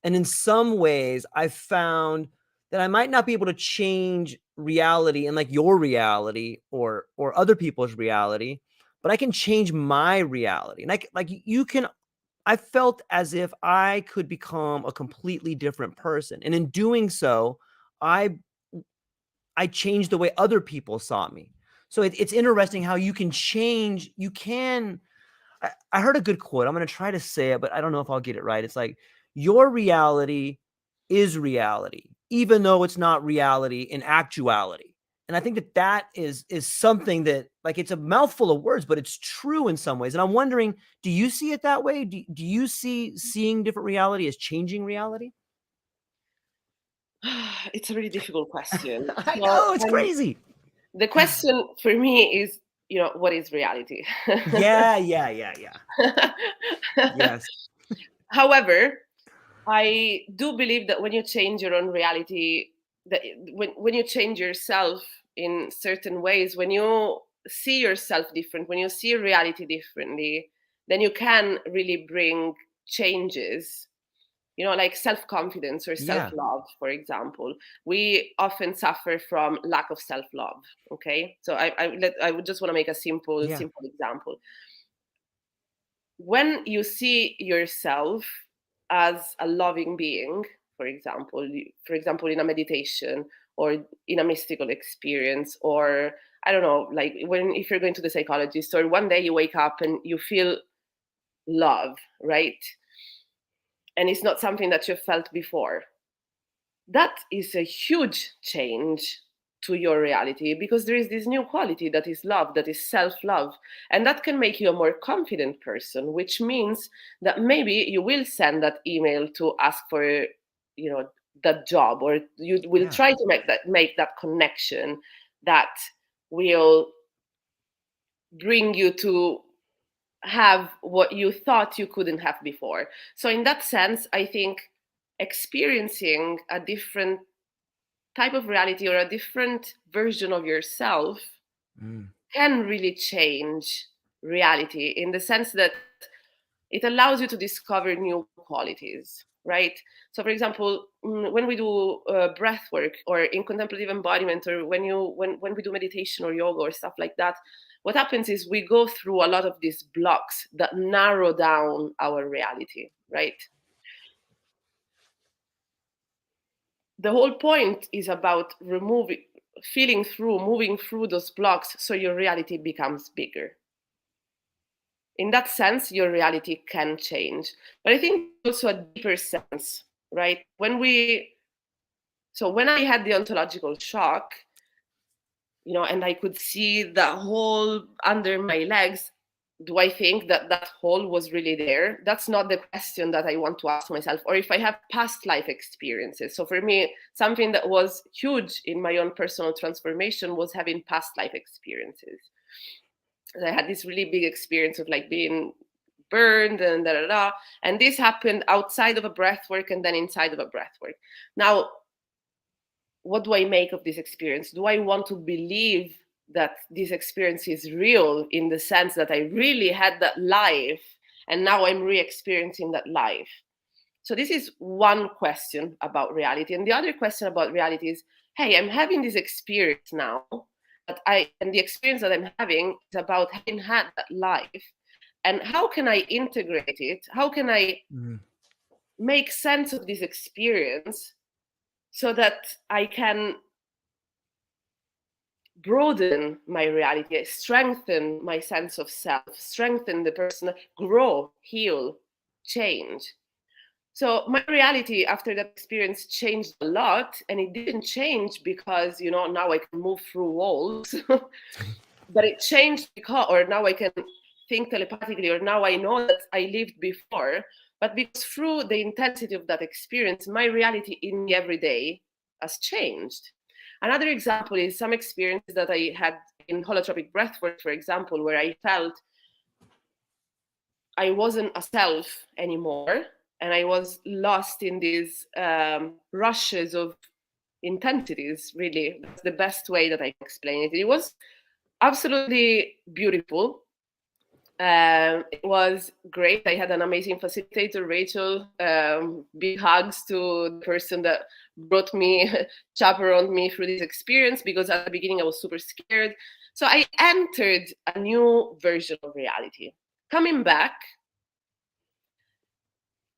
And in some ways, I found that I might not be able to change reality and like your reality or other people's reality, but I can change my reality. And like you can I felt as if I could become a completely different person. And in doing so, I I changed the way other people saw me. So it's interesting how you can change. I heard a good quote. I'm going to try to say it, but I don't know if I'll get it right. It's like, your reality is reality, even though it's not reality in actuality. And I think that is something that, like, it's a mouthful of words, but it's true in some ways. And I'm wondering, do you see it that way? Do you see seeing different reality as changing reality? It's a really difficult question. I So, know, it's crazy. the question for me is, what is reality? Yeah. Yes. However, I do believe that when you change your own reality, that when you change yourself in certain ways, when you see yourself different, when you see reality differently, then you can really bring changes. Like self-confidence or Yeah. self-love, for example. We often suffer from lack of self-love. Okay, so I would just want to make a simple Yeah. example. When you see yourself as a loving being, for example, in a meditation or in a mystical experience, or I don't know, like if you're going to the psychologist, or one day you wake up and you feel love, right? And it's not something that you felt before. That is a huge change to your reality, because there is this new quality that is love, that is self-love, and that can make you a more confident person, which means that maybe you will send that email to ask for that job, or you will Yeah. try to make that connection that will bring you to have what you thought you couldn't have before. So in that sense, I think experiencing a different type of reality, or a different version of yourself, Mm. can really change reality, in the sense that it allows you to discover new qualities, right? So for example, when we do breath work, or in contemplative embodiment, or when we do meditation or yoga or stuff like that, what happens is we go through a lot of these blocks that narrow down our reality, right? The whole point is about moving through those blocks, so your reality becomes bigger. In that sense, your reality can change. But I think also a deeper sense, right? When I had the ontological shock, and I could see the hole under my legs, do I think that that hole was really there? That's not the question that I want to ask myself. Or if I have past life experiences. So for me, something that was huge in my own personal transformation was having past life experiences. And I had this really big experience of like being burned and da da da. And this happened outside of a breath work and then inside of a breath work. Now, what do I make of this experience? Do I want to believe that this experience is real, in the sense that I really had that life and now I'm re-experiencing that life? So this is one question about reality. And the other question about reality is, hey, I'm having this experience now, and the experience that I'm having is about having had that life. And how can I integrate it? How can I Mm. make sense of this experience so that I can broaden my reality, strengthen my sense of self, strengthen the person, grow, heal, change? So my reality after that experience changed a lot, and it didn't change because now I can move through walls, but it changed because, or now I can think telepathically, or now I know that I lived before, but because through the intensity of that experience, my reality in the everyday has changed. Another example is some experiences that I had in holotropic breathwork, for example, where I felt I wasn't a self anymore, and I was lost in these rushes of intensities. Really, that's the best way that I can explain it. It was absolutely beautiful. It was great. I had an amazing facilitator, Rachel. Big hugs to the person that brought me, chaperoned me through this experience, because at the beginning I was super scared. So I entered a new version of reality. Coming back,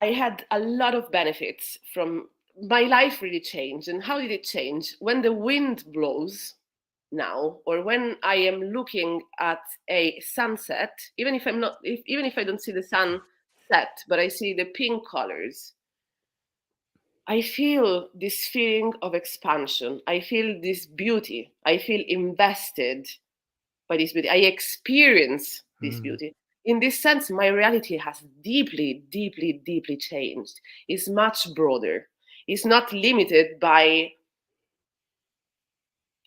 I had a lot of benefits from my life. Really changed. And how did it change? When the wind blows now, or when I am looking at a sunset, even if even if I don't see the sun set, but I see the pink colors, I feel this feeling of expansion. I feel this beauty. I feel invested by this beauty. I experience this beauty. In this sense, my reality has deeply, deeply, deeply changed. It's much broader. It's not limited by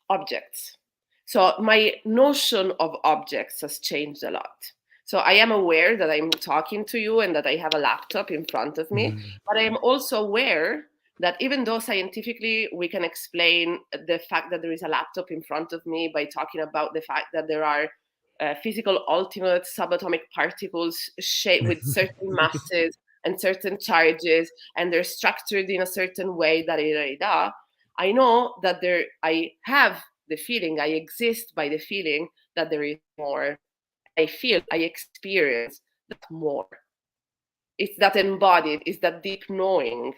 objects. So my notion of objects has changed a lot. So I am aware that I'm talking to you and that I have a laptop in front of me, but I am also aware that even though scientifically we can explain the fact that there is a laptop in front of me by talking about the fact that there are physical ultimate subatomic particles shaped with certain masses and certain charges, and they're structured in a certain way, I know that I have the feeling, I exist by the feeling that there is more. I experience that more. It's that embodied, it's that deep knowing.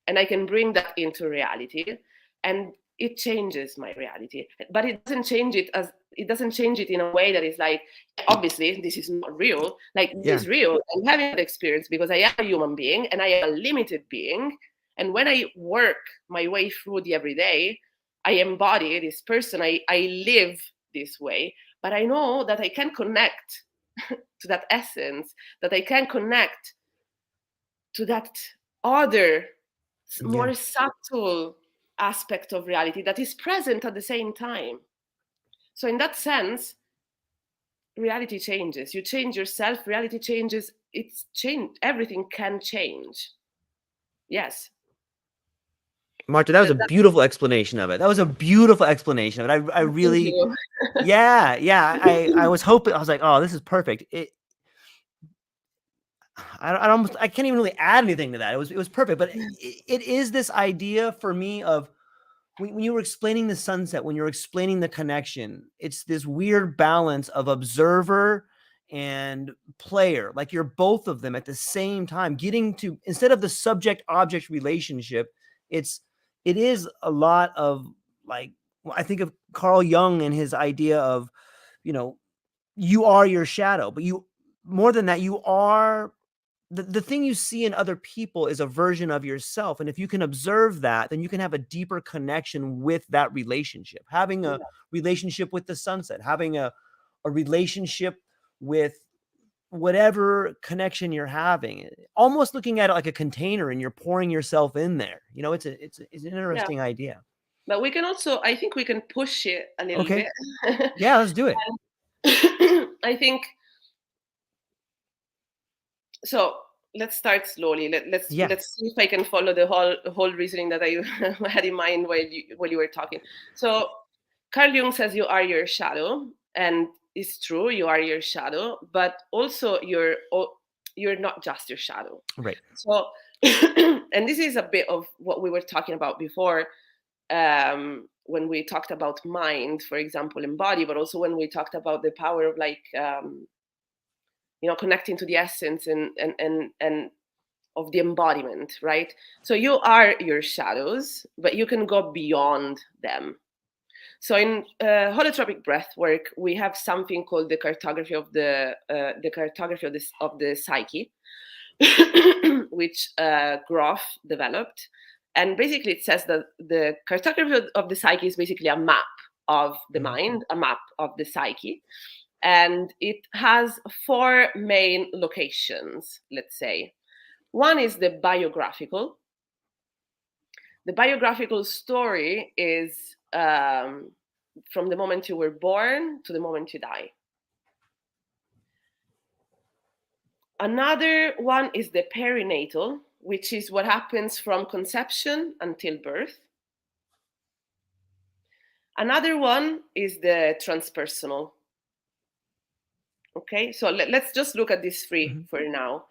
And I can bring that into reality, and it changes my reality. But it doesn't change it in a way that is like, obviously this is not real. Like, this is real. I'm having that experience because I am a human being and I am a limited being. And when I work my way through the everyday, I embody this person. I live this way. But I know that I can connect to that essence, that I can connect to that other, more subtle aspect of reality that is present at the same time. So in that sense, reality changes. You change yourself, reality changes. It's changed. Everything can change. Yes. Marta, that was a beautiful explanation of it. I really, I was hoping, I was like, oh, this is perfect. I can't even really add anything to that. It was perfect, but it is this idea for me of when you were explaining the sunset, when you're explaining the connection, it's this weird balance of observer and player. Like you're both of them at the same time, getting to, instead of the subject object relationship, it is a lot of like, I think of Carl Jung and his idea of, you are your shadow, but you, more than that, you are the thing you see in other people is a version of yourself. And if you can observe that, then you can have a deeper connection with that relationship, having a relationship with the sunset, having a relationship with whatever connection you're having, almost looking at it like a container and you're pouring yourself in there. It's an interesting idea. But we can also, I think we can push it a little bit. Yeah, let's do it. I think, so let's start slowly. Let's see if I can follow the whole reasoning that I had in mind while you were talking. So Carl Jung says you are your shadow, and it's true, you are your shadow, but also you're not just your shadow. Right. So, and this is a bit of what we were talking about before, when we talked about mind, for example, and body, but also when we talked about the power of like, connecting to the essence and of the embodiment, right? So you are your shadows, but you can go beyond them. So in holotropic breath work, we have something called the cartography of the psyche, which Groff developed, and basically it says that the cartography of the psyche is basically a map of the mind, a map of the psyche. And it has 4 main locations, let's say. One is the biographical. The biographical story is from the moment you were born to the moment you die. Another one is the perinatal, which is what happens from conception until birth. Another one is the transpersonal. Okay, so let's just look at these three for now.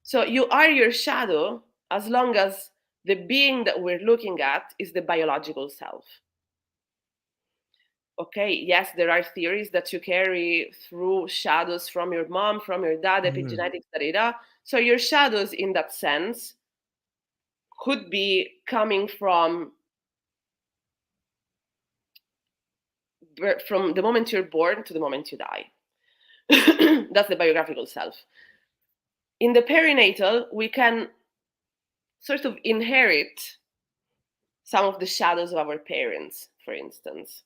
So you are your shadow as long as the being that we're looking at is the biological self. Okay, yes, there are theories that you carry through shadows from your mom, from your dad, epigenetics, da. So your shadows in that sense could be coming from the moment you're born to the moment you die. That's the biographical self. In the perinatal, we can sort of inherit some of the shadows of our parents, for instance,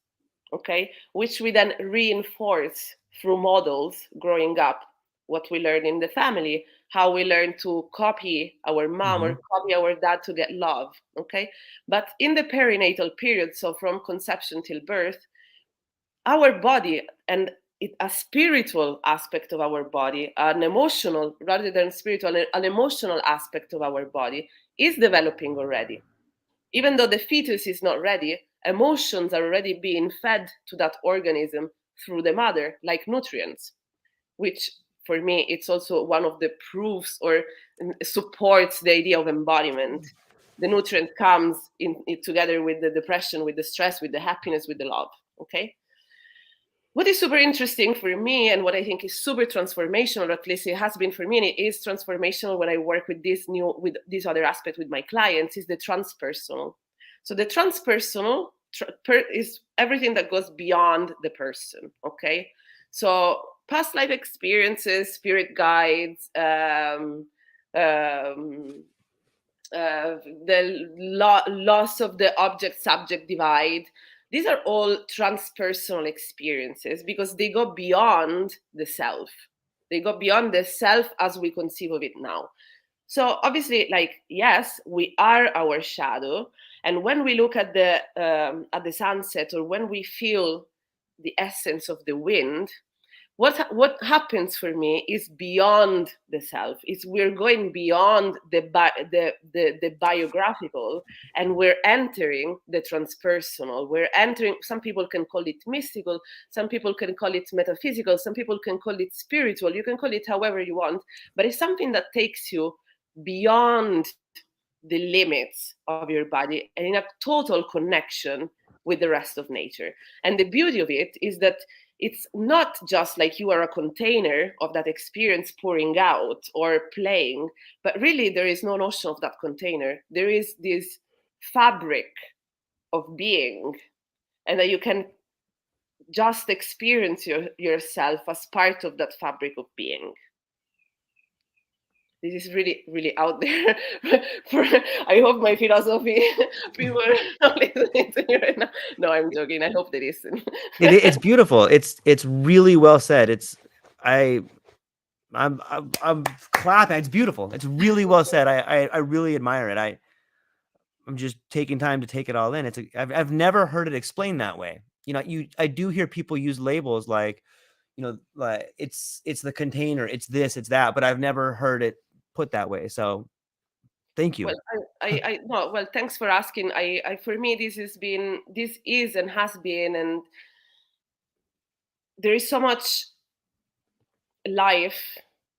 okay, which we then reinforce through models growing up, what we learn in the family, how we learn to copy our mom or copy our dad to get love, okay? But in the perinatal period, so from conception till birth, our body and a spiritual aspect of our body, an emotional, rather than spiritual, an emotional aspect of our body is developing already. Even though the fetus is not ready, emotions are already being fed to that organism through the mother, like nutrients, which for me, it's also one of the proofs or supports the idea of embodiment. The nutrient comes in together with the depression, with the stress, with the happiness, with the love, okay? What is super interesting for me and what I think is super transformational, or at least it has been for me, and it is transformational when I work with this other aspect with my clients, is the transpersonal. So the transpersonal is everything that goes beyond the person, okay? So past life experiences, spirit guides, the loss of the object-subject divide. These are all transpersonal experiences because they go beyond the self. They go beyond the self as we conceive of it now. So obviously, like, yes, we are our shadow. And when we look at the sunset, or when we feel the essence of the wind, what happens for me is beyond the self. It's we're going beyond the biographical, and we're entering the transpersonal. We're entering, some people can call it mystical, some people can call it metaphysical, some people can call it spiritual. You can call it however you want, but it's something that takes you beyond the limits of your body and in a total connection with the rest of nature. And the beauty of it is that it's not just like you are a container of that experience pouring out or playing, but really there is no notion of that container. There is this fabric of being, and that you can just experience yourself as part of that fabric of being. This is really, really out there. I hope my philosophy people are not listening to me right now. No, I'm joking. I hope they listen. It's beautiful. It's really well said. I'm clapping. It's beautiful. It's really well said. I really admire it. I'm just taking time to take it all in. I've never heard it explained that way. You know, I do hear people use labels like, you know, like it's the container, it's this, it's that, but I've never heard it put that way. So thank you. Well, well, thanks for asking. For me, this is and has been, and there is so much life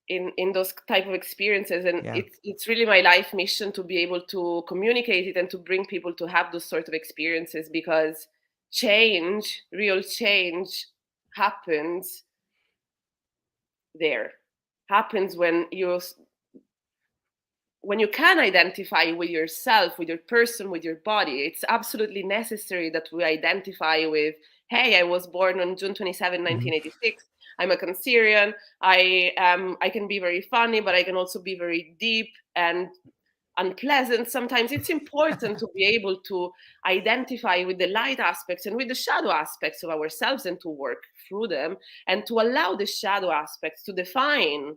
in those type of experiences, and it's really my life mission to be able to communicate it and to bring people to have those sort of experiences, because real change happens when you can identify with yourself, with your person, with your body. It's absolutely necessary that we identify with, hey, I was born on June 27, 1986. I'm a Cancerian. I can be very funny, but I can also be very deep and unpleasant. Sometimes it's important to be able to identify with the light aspects and with the shadow aspects of ourselves, and to work through them, and to allow the shadow aspects to define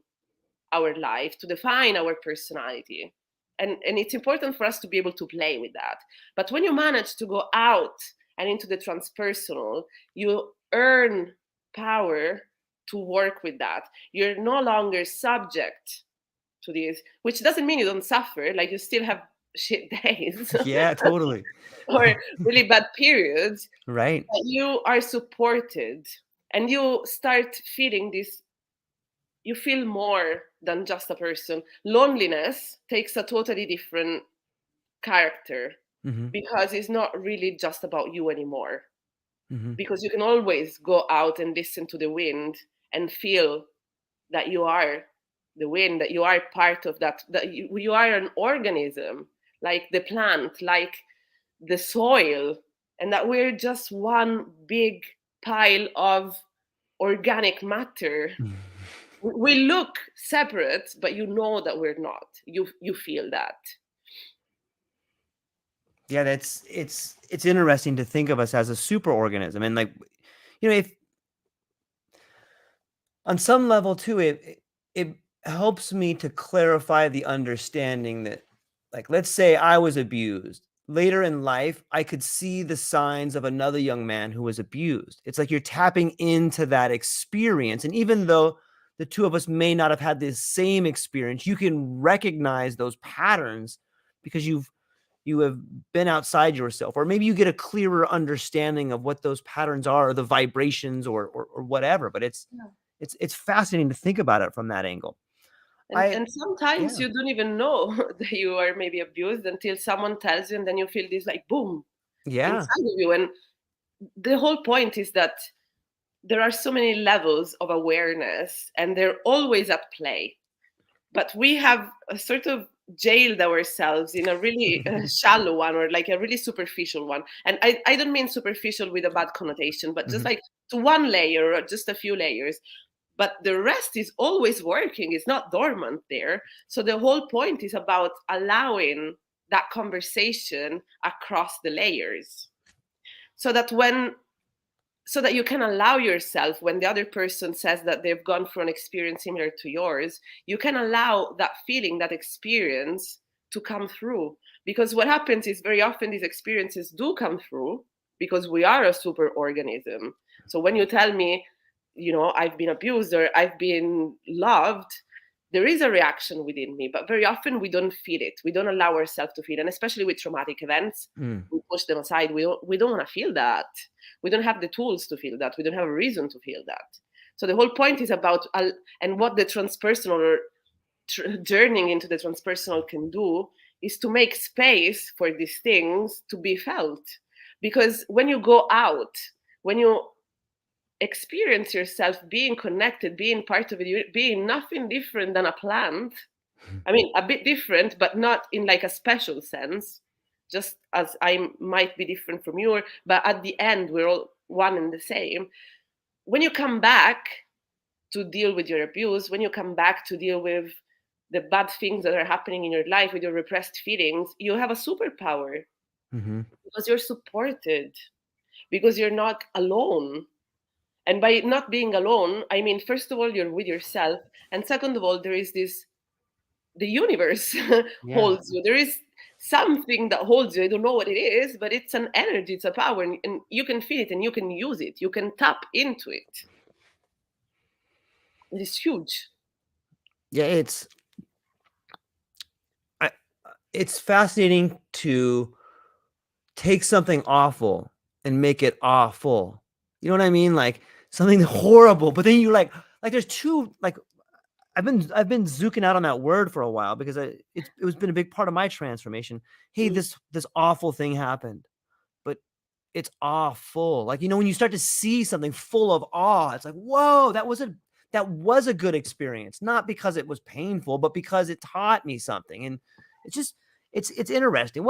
our life, to define our personality. And it's important for us to be able to play with that. But when you manage to go out and into the transpersonal, you earn power to work with that. You're no longer subject to this, which doesn't mean you don't suffer. Like, you still have shit days Yeah, totally. or really bad periods, Right. but you are supported, and you start feeling this. You feel more than just a person. Loneliness takes a totally different character, Mm-hmm. because it's not really just about you anymore, Mm-hmm. because you can always go out and listen to the wind and feel that you are the wind, that you are part of that, that you are an organism, like the plant, like the soil, and that we're just one big pile of organic matter. We look separate, but you know that we're not. You feel that. Yeah, it's interesting to think of us as a superorganism, and like, if on some level too, it helps me to clarify the understanding that, like, let's say I was abused. Later in life, I could see the signs of another young man who was abused. It's like you're tapping into that experience. And even though the two of us may not have had the same experience, you can recognize those patterns because you have been outside yourself, or maybe you get a clearer understanding of what those patterns are, or the vibrations, or whatever. But it's fascinating to think about it from that angle. And sometimes Yeah. you don't even know that you are maybe abused until someone tells you, and then you feel this like boom Yeah. inside of you. And the whole point is that there are so many levels of awareness, and they're always at play. But we have a sort of jailed ourselves in a really shallow one, or like a really superficial one. And I don't mean superficial with a bad connotation, but just Mhm. like to one layer or just a few layers. But the rest is always working, it's not dormant there. So the whole point is about allowing that conversation across the layers, so that you can allow yourself, when the other person says that they've gone through an experience similar to yours, you can allow that feeling, that experience to come through. Because what happens is, very often these experiences do come through because we are a super organism. So when you tell me, I've been abused or I've been loved, there is a reaction within me, but very often we don't feel it. We don't allow ourselves to feel it. And especially with traumatic events, Mm. we push them aside. We don't want to feel that. We don't have the tools to feel that. We don't have a reason to feel that. So the whole point is about, and what the transpersonal, or journeying into the transpersonal, can do is to make space for these things to be felt. Because when you go out, when you experience yourself being connected, being part of it, being nothing different than a plant. I mean, a bit different, but not in like a special sense, just as I might be different from you, but at the end, we're all one and the same. When you come back to deal with your abuse, when you come back to deal with the bad things that are happening in your life, with your repressed feelings, you have a superpower, Mm-hmm. because you're supported, because you're not alone. And by not being alone, I mean, first of all, you're with yourself. And second of all, there is this, the universe Yeah. holds you. There is something that holds you. I don't know what it is, but it's an energy, it's a power, and you can feel it and you can use it. You can tap into it. It is huge. Yeah. It's fascinating to take something awful and make it awful. You know what I mean? Like something horrible, but then you like there's two, like, I've been zooking out on that word for a while because it was been a big part of my transformation. Hey, Mm. this awful thing happened, but it's awful. Like, when you start to see something full of awe, it's like, whoa, that was a good experience, not because it was painful, but because it taught me something. And it's just it's interesting.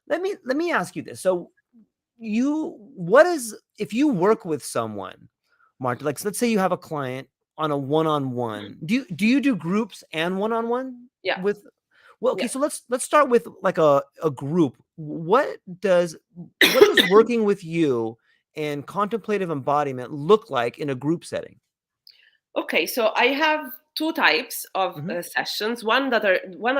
Let me ask you this. So if you work with someone, Marta, like, let's say you have a client on a one-on-one, do you do groups and one-on-one Yeah. with? Well, okay, Yeah. so let's start with like a group. What does working with you and contemplative embodiment look like in a group setting? Okay, so I have two types of Mhm. sessions. One that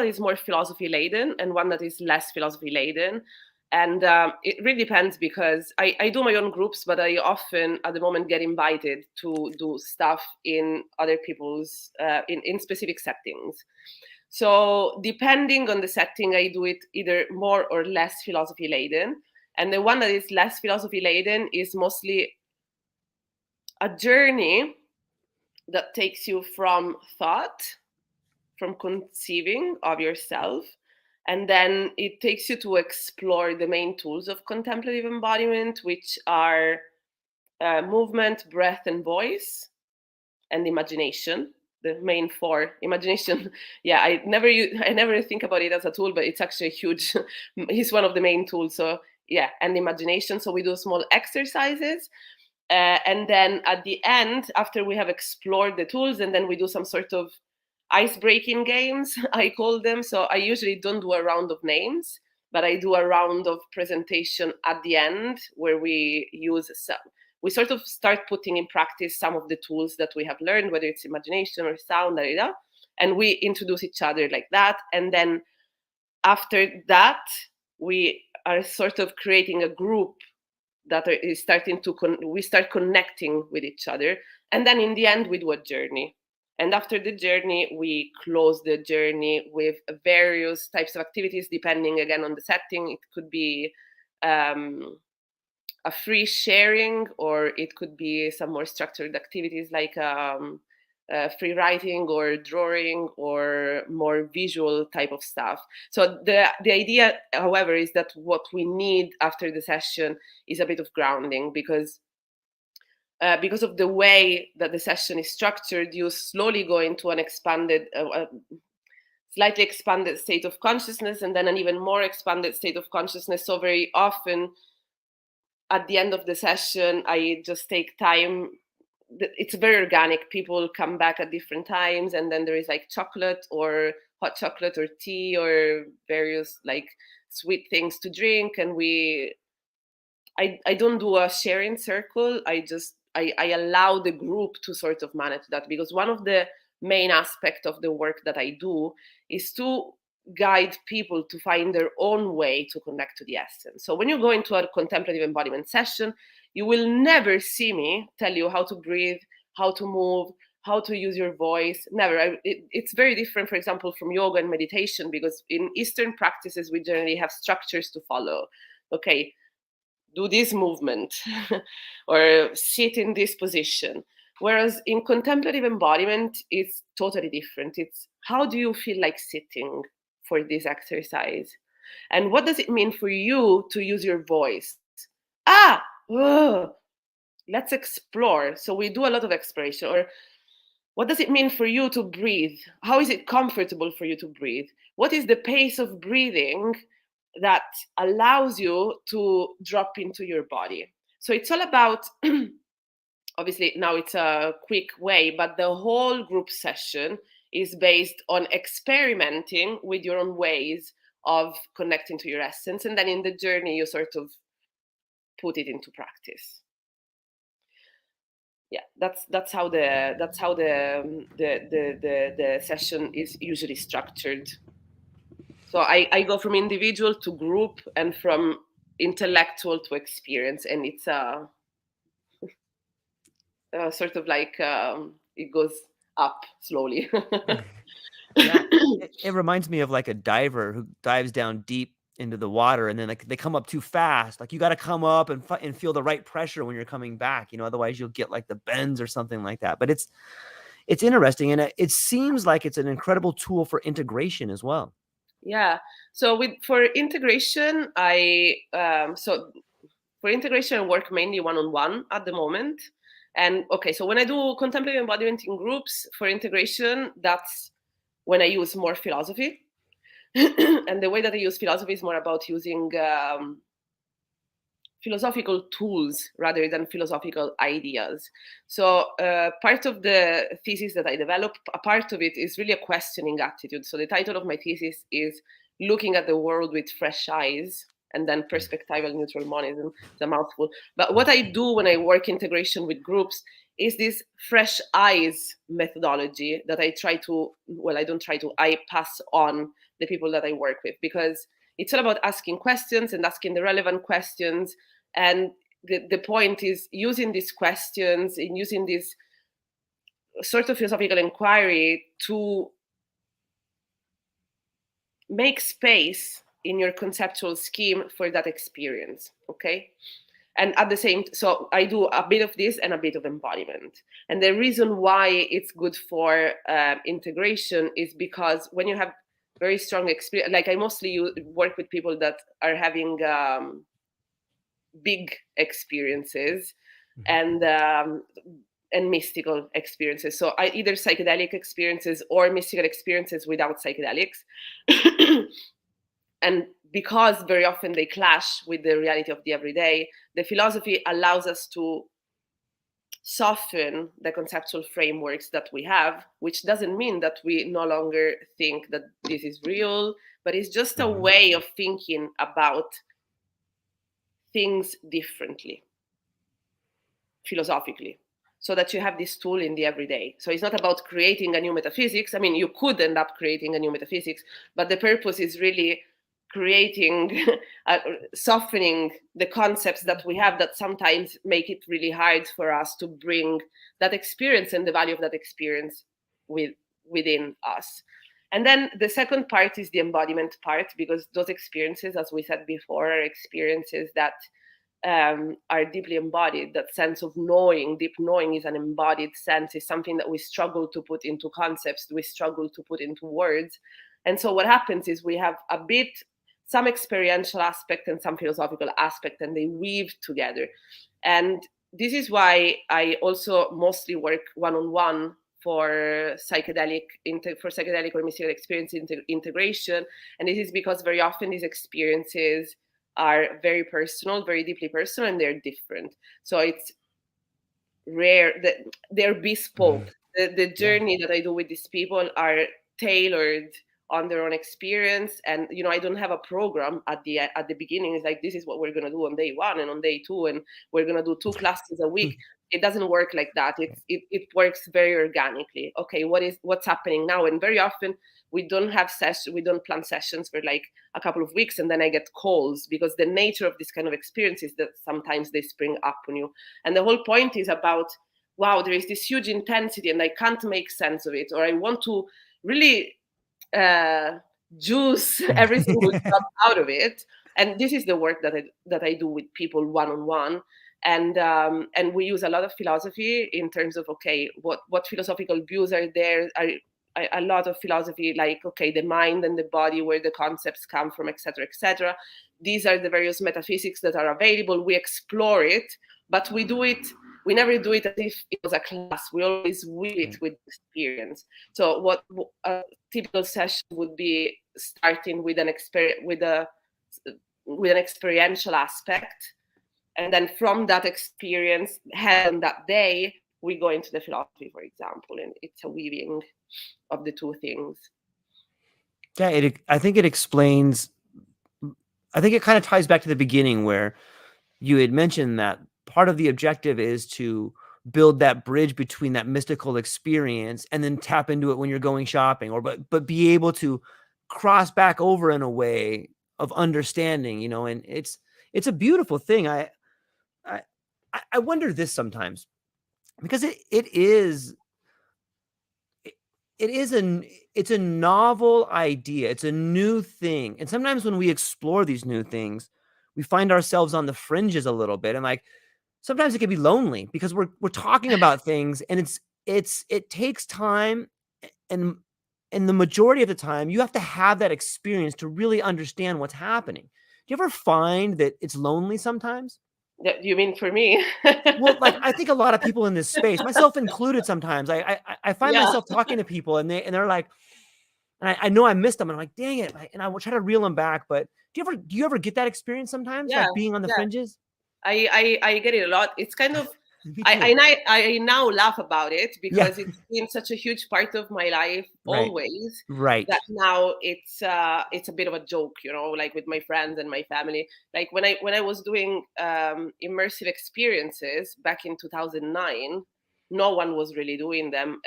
is more philosophy laden, and one that is less philosophy laden. And it really depends, because I do my own groups, but I often at the moment get invited to do stuff in other people's, in specific settings. So depending on the setting, I do it either more or less philosophy laden. And the one that is less philosophy laden is mostly a journey that takes you from thought, from conceiving of yourself, and then it takes you to explore the main tools of contemplative embodiment, which are movement, breath, and voice, and imagination. The main four. Imagination, yeah, I never think about it as a tool, but it's actually huge. It's one of the main tools. So yeah, and imagination. So we do small exercises. And then at the end, after we have explored the tools, and then we do some sort of ice-breaking games, I call them. So I usually don't do a round of names, but I do a round of presentation at the end, where we sort of start putting in practice some of the tools that we have learned, whether it's imagination or sound, and we introduce each other like that. And then after that, we are sort of creating a group that is starting to we start connecting with each other. And then in the end, we do a journey. And after the journey, we close the journey with various types of activities, depending again on the setting. It could be a free sharing, or it could be some more structured activities like free writing or drawing, or more visual type of stuff. So the idea, however, is that what we need after the session is a bit of grounding, because of the way that the session is structured, you slowly go into an expanded, slightly expanded state of consciousness, and then an even more expanded state of consciousness. So very often at the end of the session, I just take time. It's very organic. People come back at different times, and then there is like chocolate or hot chocolate or tea or various like sweet things to drink. And I don't do a sharing circle. I allow the group to sort of manage that, because one of the main aspects of the work that I do is to guide people to find their own way to connect to the essence. So when you go into a contemplative embodiment session, you will never see me tell you how to breathe, how to move, how to use your voice. Never. It's very different, for example, from yoga and meditation, because in Eastern practices, we generally have structures to follow. Okay, do this movement or sit in this position. Whereas in contemplative embodiment, it's totally different. It's how do you feel like sitting for this exercise? And what does it mean for you to use your voice? Let's explore. So we do a lot of exploration. Or what does it mean for you to breathe? How is it comfortable for you to breathe? What is the pace of breathing that allows you to drop into your body? So it's all about, obviously now it's a quick way, but the whole group session is based on experimenting with your own ways of connecting to your essence. And then in the journey, you sort of put it into practice. Yeah, that's how the session is usually structured. So I go from individual to group and from intellectual to experience, and it's a sort of like it goes up slowly. Yeah, it reminds me of like a diver who dives down deep into the water, and then like they come up too fast. Like you got to come up and feel the right pressure when you're coming back. Otherwise you'll get like the bends or something like that. But it's interesting, and it seems like it's an incredible tool for integration as well. Yeah. So for integration, I work mainly one-on-one at the moment. And okay, so when I do contemplative embodiment in groups for integration, that's when I use more philosophy. And the way that I use philosophy is more about using philosophical tools rather than philosophical ideas. So part of the thesis that I developed, a part of it is really a questioning attitude. So the title of my thesis is Looking at the World with Fresh Eyes, and then perspectival neutral monism. It's a mouthful. But what I do when I work integration with groups is this fresh eyes methodology that I pass on the people that I work with, because It's all about asking questions and asking the relevant questions. And the point is using these questions and using this sort of philosophical inquiry to make space in your conceptual scheme for that experience, okay? And at the same, so I do a bit of this and a bit of embodiment. And the reason why it's good for integration is because when you have very strong experience, like I mostly work with people that are having big experiences and mystical experiences. So either psychedelic experiences or mystical experiences without psychedelics. And because very often they clash with the reality of the everyday, the philosophy allows us to soften the conceptual frameworks that we have, which doesn't mean that we no longer think that this is real, but it's just a way of thinking about things differently, philosophically, so that you have this tool in the everyday. So it's not about creating a new metaphysics. I mean, you could end up creating a new metaphysics, but the purpose is really creating, softening the concepts that we have that sometimes make it really hard for us to bring that experience and the value of that experience within us. And then the second part is the embodiment part, because those experiences, as we said before, are experiences that are deeply embodied. That sense of knowing, deep knowing, is an embodied sense, is something that we struggle to put into concepts, we struggle to put into words. And so what happens is we have a bit, some experiential aspect and some philosophical aspect, and they weave together. And this is why I also mostly work one-on-one for psychedelic or mystical experience integration. And this is because very often these experiences are very personal, very deeply personal, and they're different. So it's rare that they're bespoke. The journey that I do with these people are tailored on their own experience. And I don't have a program at the beginning. It's like, this is what we're going to do on day 1 and on day 2, and we're going to do 2 classes a week. It doesn't work like that. It works very organically. Okay, what's happening now? And very often we don't plan sessions for like a couple of weeks, and then I get calls, because the nature of this kind of experience is that sometimes they spring up on you. And the whole point is about, wow, there is this huge intensity and I can't make sense of it, or I want to really juice every single drop out of it. And this is the work that I do with people one-on-one. And we use a lot of philosophy in terms of, okay, what philosophical views are there? A lot of philosophy, like, okay, the mind and the body, where the concepts come from, etc., etc. These are the various metaphysics that are available. We explore it, but we never do it as if it was a class. We always weave it with experience. So what a typical session would be, starting with an experiential aspect, and then from that experience had on that day, we go into the philosophy, for example, and it's a weaving of the two things. Yeah, I think it explains. I think it kind of ties back to the beginning where you had mentioned that part of the objective is to build that bridge between that mystical experience and then tap into it when you're going shopping, but be able to cross back over in a way of understanding, and it's a beautiful thing. I wonder this sometimes, because it's a novel idea. It's a new thing. And sometimes when we explore these new things, we find ourselves on the fringes a little bit. And like, sometimes it can be lonely because we're talking about things, and it takes time, and the majority of the time you have to have that experience to really understand what's happening. Do you ever find that it's lonely sometimes? You mean for me? Well, like, I think a lot of people in this space, myself included, sometimes I find myself talking to people, and they're like, and I know I missed them, and I'm like, dang it, and I will try to reel them back. But do you ever get that experience sometimes, like being on the fringes? I get it a lot. It's kind of, Me too. I now laugh about it, Yeah. because it's been such a huge part of my life always. Right. That now it's a bit of a joke, like with my friends and my family. Like when I was doing immersive experiences back in 2009, no one was really doing them.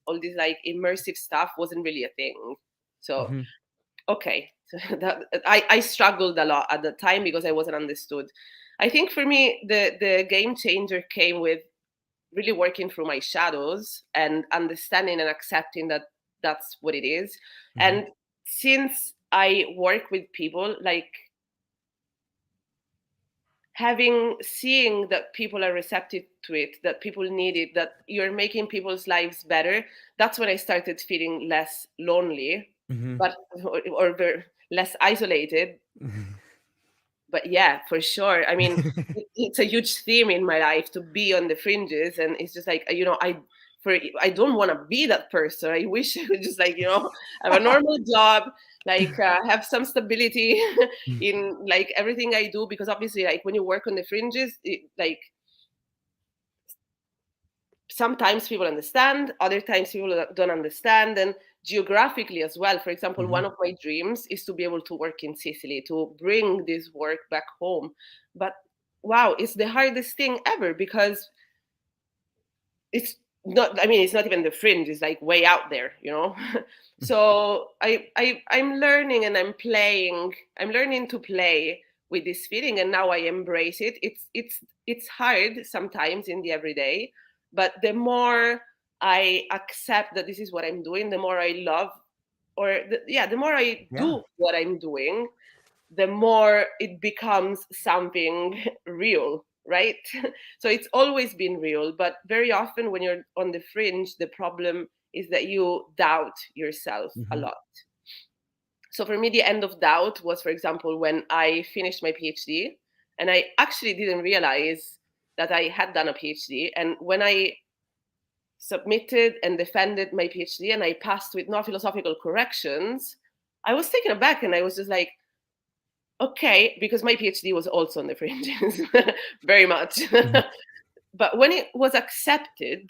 All this like immersive stuff wasn't really a thing. So Okay. I struggled a lot at the time because I wasn't understood. I think for me, the game changer came with really working through my shadows and understanding and accepting that that's what it is. Mm-hmm. And since I work with people, like seeing that people are receptive to it, that people need it, that you're making people's lives better, that's when I started feeling less lonely, Mm-hmm. but less isolated. But yeah, for sure. I mean, it's a huge theme in my life to be on the fringes, and it's just like, I don't want to be that person. I wish I could just, like, have a normal job, like have some stability in like everything I do, because obviously, like, when you work on the fringes, like, sometimes people understand, other times people don't understand. And geographically as well, for example, Mm-hmm. one of my dreams is to be able to work in Sicily, to bring this work back home. But wow, it's the hardest thing ever, because it's not, I mean, it's not even the fringe, it's like way out there, so I'm learning, and I'm learning to play with this feeling, and now I embrace it. It's hard sometimes in the everyday, but the more I accept that this is what I'm doing, the more I love, the more I Yeah. do what I'm doing, the more it becomes something real, right? So it's always been real, but very often when you're on the fringe, the problem is that you doubt yourself a Mm-hmm. lot. So for me, the end of doubt was, for example, when I finished my PhD, and I actually didn't realize that I had done a PhD. And when I submitted and defended my PhD and I passed with no philosophical corrections, I was taken aback, and I was just like, okay, because my PhD was also on the fringes, very much. Mm-hmm. But when it was accepted,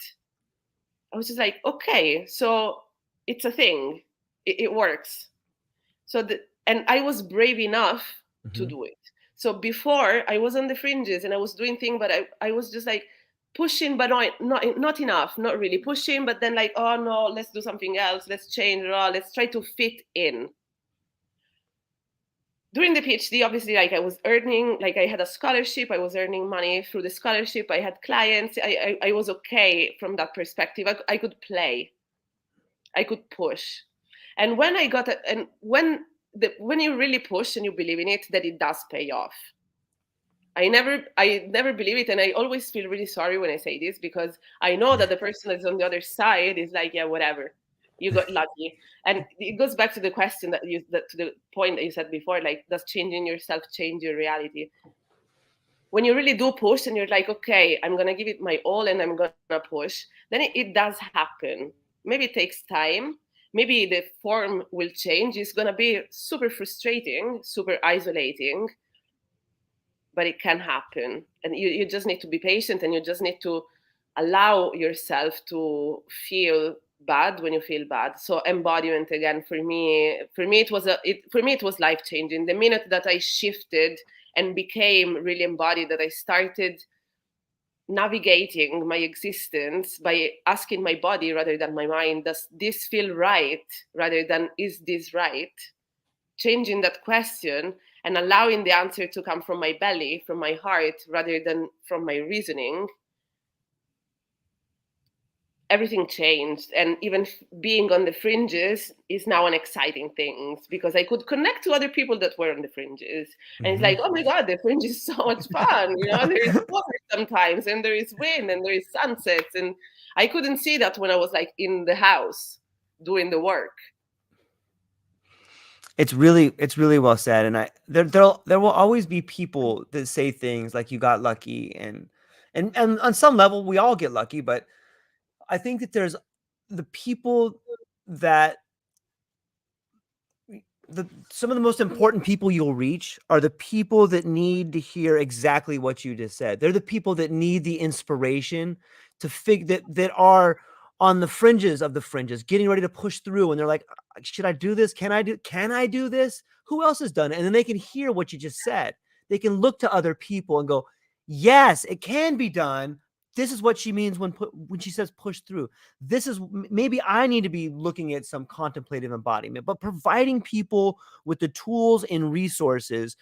I was just like, okay, so it's a thing, it works. And I was brave enough to Mm-hmm. do it. So before, I was on the fringes and I was doing things, but I was just like pushing, but not enough, not really pushing, but then like, oh no, let's do something else, let's change, let's try to fit in. During the PhD, obviously, like, I was earning, like, I had a scholarship, I was earning money through the scholarship, I had clients, I was okay from that perspective. I could play, I could push. And when I got it, and when you really push and you believe in it, that it does pay off. I never believe it, and I always feel really sorry when I say this, because I know that the person that's on the other side is like, yeah, whatever, you got lucky. And it goes back to the question to the point that you said before, like, does changing yourself change your reality? When you really do push and you're like, okay, I'm gonna give it my all and I'm gonna push, then it does happen. Maybe it takes time. Maybe the form will change. It's gonna be super frustrating, super isolating, but it can happen. And you just need to be patient, and you just need to allow yourself to feel bad when you feel bad. So embodiment, again, for me it was life changing. The minute that I shifted and became really embodied, that I started navigating my existence by asking my body rather than my mind, does this feel right, rather than is this right? Changing that question and allowing the answer to come from my belly, from my heart, rather than from my reasoning, everything changed. And even being on the fringes is now an exciting thing, because I could connect to other people that were on the fringes. And it's Mm-hmm. like, oh my God, the fringe is so much fun. There is water sometimes, and there is wind, and there is sunsets. And I couldn't see that when I was like in the house doing the work. It's really well said, and there will always be people that say things like you got lucky, and on some level we all get lucky, but I think that there's the people that some of the most important people you'll reach are the people that need to hear exactly what you just said. They're the people that need the inspiration to that are on the fringes of the fringes, getting ready to push through, and they're like, should I do this? Can I do this? Who else has done it? And then they can hear what you just said. They can look to other people and go, yes, it can be done. this is what she means when she says push through. This is maybe I need to be looking at some contemplative embodiment, but providing people with the tools and resources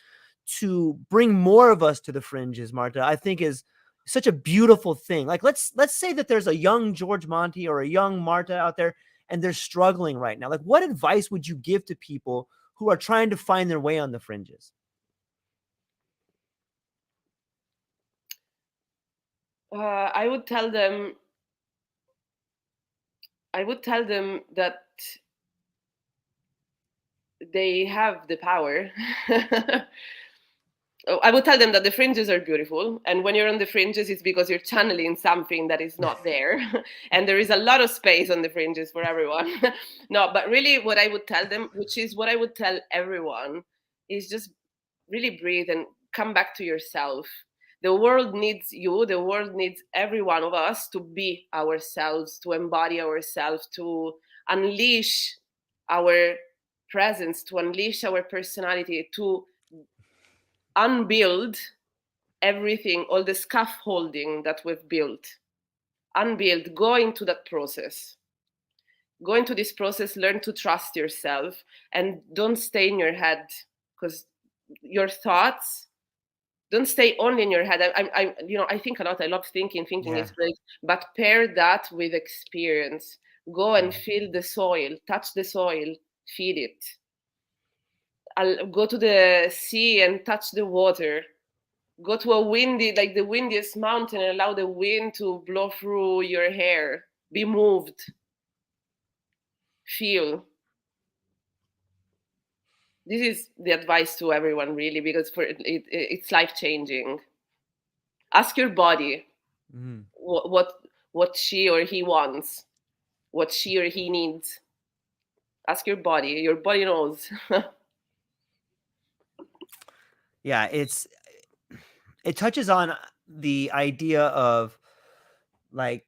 to bring more of us to the fringes, Marta, I think is such a beautiful thing. Like let's say that there's a young George Monti or a young Marta out there and they're struggling right now. Like what advice would you give to people who are trying to find their way on the fringes? I would tell them that they have the power. I would tell them that the fringes are beautiful. And when you're on the fringes, it's because you're channeling something that is not there. And there is a lot of space on the fringes for everyone. No, but really what I would tell them, which is what I would tell everyone, is just really breathe and come back to yourself. The world needs you. The world needs every one of us to be ourselves, to embody ourselves, to unleash our presence, to unleash our personality, to unbuild everything, all the scaffolding that we've built. Unbuild, go into that process. Go into this process, learn to trust yourself, and don't stay in your head, because your thoughts don't stay only in your head. I think a lot. I love thinking. Thinking is great, but pair that with experience. Go and feel the soil, touch the soil, feel it. I'll go to the sea and touch the water. Go to a the windiest mountain and allow the wind to blow through your hair. Be moved. Feel. This is the advice to everyone, really, because it's life-changing. Ask your body what she or he wants, what she or he needs. Ask your body. Your body knows. Yeah, it touches on the idea of like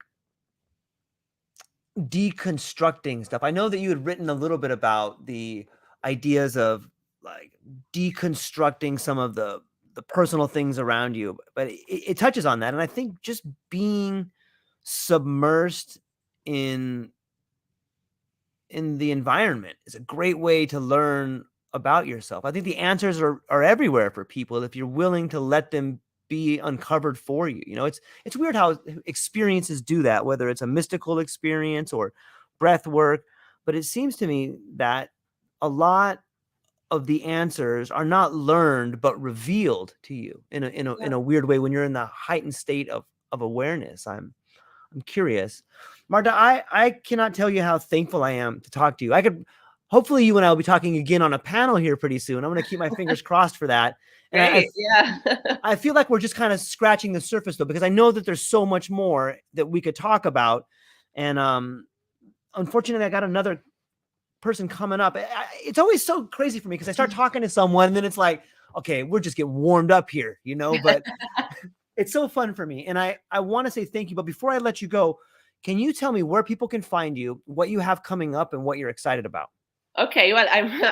deconstructing stuff. I know that you had written a little bit about the ideas of like deconstructing some of the personal things around you, but it touches on that. And I think just being submersed in the environment is a great way to learn about yourself. I think the answers are everywhere for people if you're willing to let them be uncovered for you. You know, it's weird how experiences do that, whether it's a mystical experience or breath work, but it seems to me that a lot of the answers are not learned but revealed to you in a weird way when you're in the heightened state of awareness. I'm curious. Marta, I cannot tell you how thankful I am to talk to you. Hopefully you and I will be talking again on a panel here pretty soon. I'm going to keep my fingers crossed for that. And I feel like we're just kind of scratching the surface though, because I know that there's so much more that we could talk about. And unfortunately, I got another person coming up. It's always so crazy for me because I start talking to someone and then it's like, okay, we're just getting warmed up here, you know, but it's so fun for me. And I want to say thank you. But before I let you go, can you tell me where people can find you, what you have coming up and what you're excited about? Okay, well,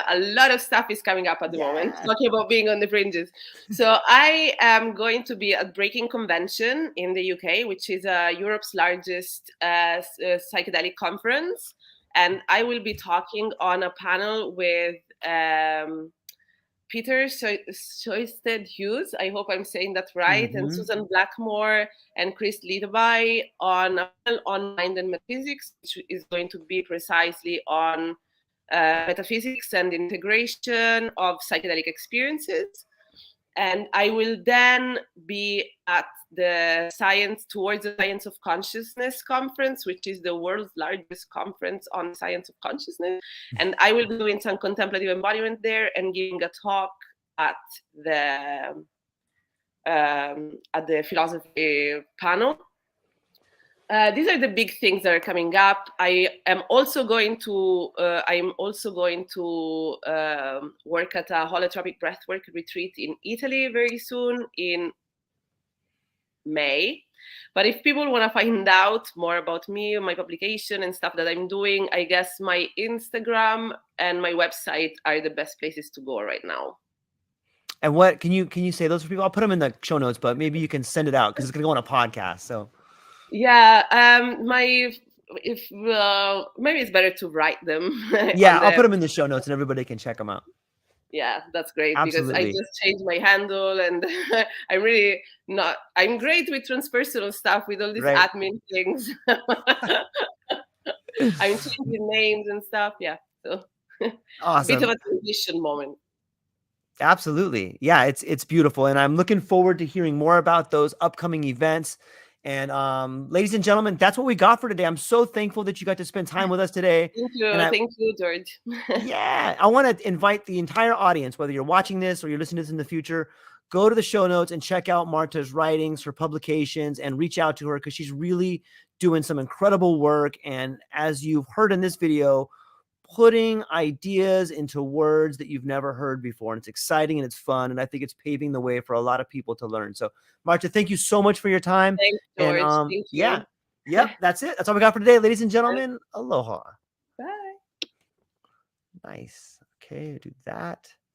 a lot of stuff is coming up at the moment, talking about being on the fringes. So I am going to be at Breaking Convention in the UK, which is Europe's largest psychedelic conference. And I will be talking on a panel with Peter Shoisted Hughes, I hope I'm saying that right, and Susan Blackmore and Chris Lidaby on a panel on mind and metaphysics, which is going to be precisely on metaphysics and integration of psychedelic experiences. And I will then be at the Towards the Science of Consciousness conference, which is the world's largest conference on the science of consciousness. And I will be doing some contemplative embodiment there and giving a talk at the philosophy panel. These are the big things that are coming up. I'm also going to work at a holotropic breathwork retreat in Italy very soon in May. But if people want to find out more about me, my publication and stuff that I'm doing, I guess my Instagram and my website are the best places to go right now. And what can you say those for people? I'll put them in the show notes, but maybe you can send it out because it's going to go on a podcast. So Yeah, if maybe it's better to write them Yeah, on I'll put the. them in the show notes and everybody can check them out. Yeah, that's great because I Absolutely. just changed my handle and I'm really not. I'm great with transpersonal stuff with all these Right. admin things. I'm changing names and stuff. Yeah, so bit of Awesome. a transition moment. Absolutely. Yeah, it's beautiful. And I'm looking forward to hearing more about those upcoming events. And ladies and gentlemen, that's what we got for today. I'm so thankful that you got to spend time with us today. And Thank you, George. yeah, I want to invite the entire audience, whether you're watching this or you're listening to this in the future, go to the show notes and check out Marta's writings, her publications, and reach out to her because she's really doing some incredible work. And as you've heard in this video, putting ideas into words that you've never heard before. And it's exciting and it's fun. And I think it's paving the way for a lot of people to learn. So, Marta, thank you so much for your time. Thanks, And George. Thank yeah, you. yep, that's it. That's all we got for today, ladies and gentlemen. Aloha. Bye. Nice. Okay, do that.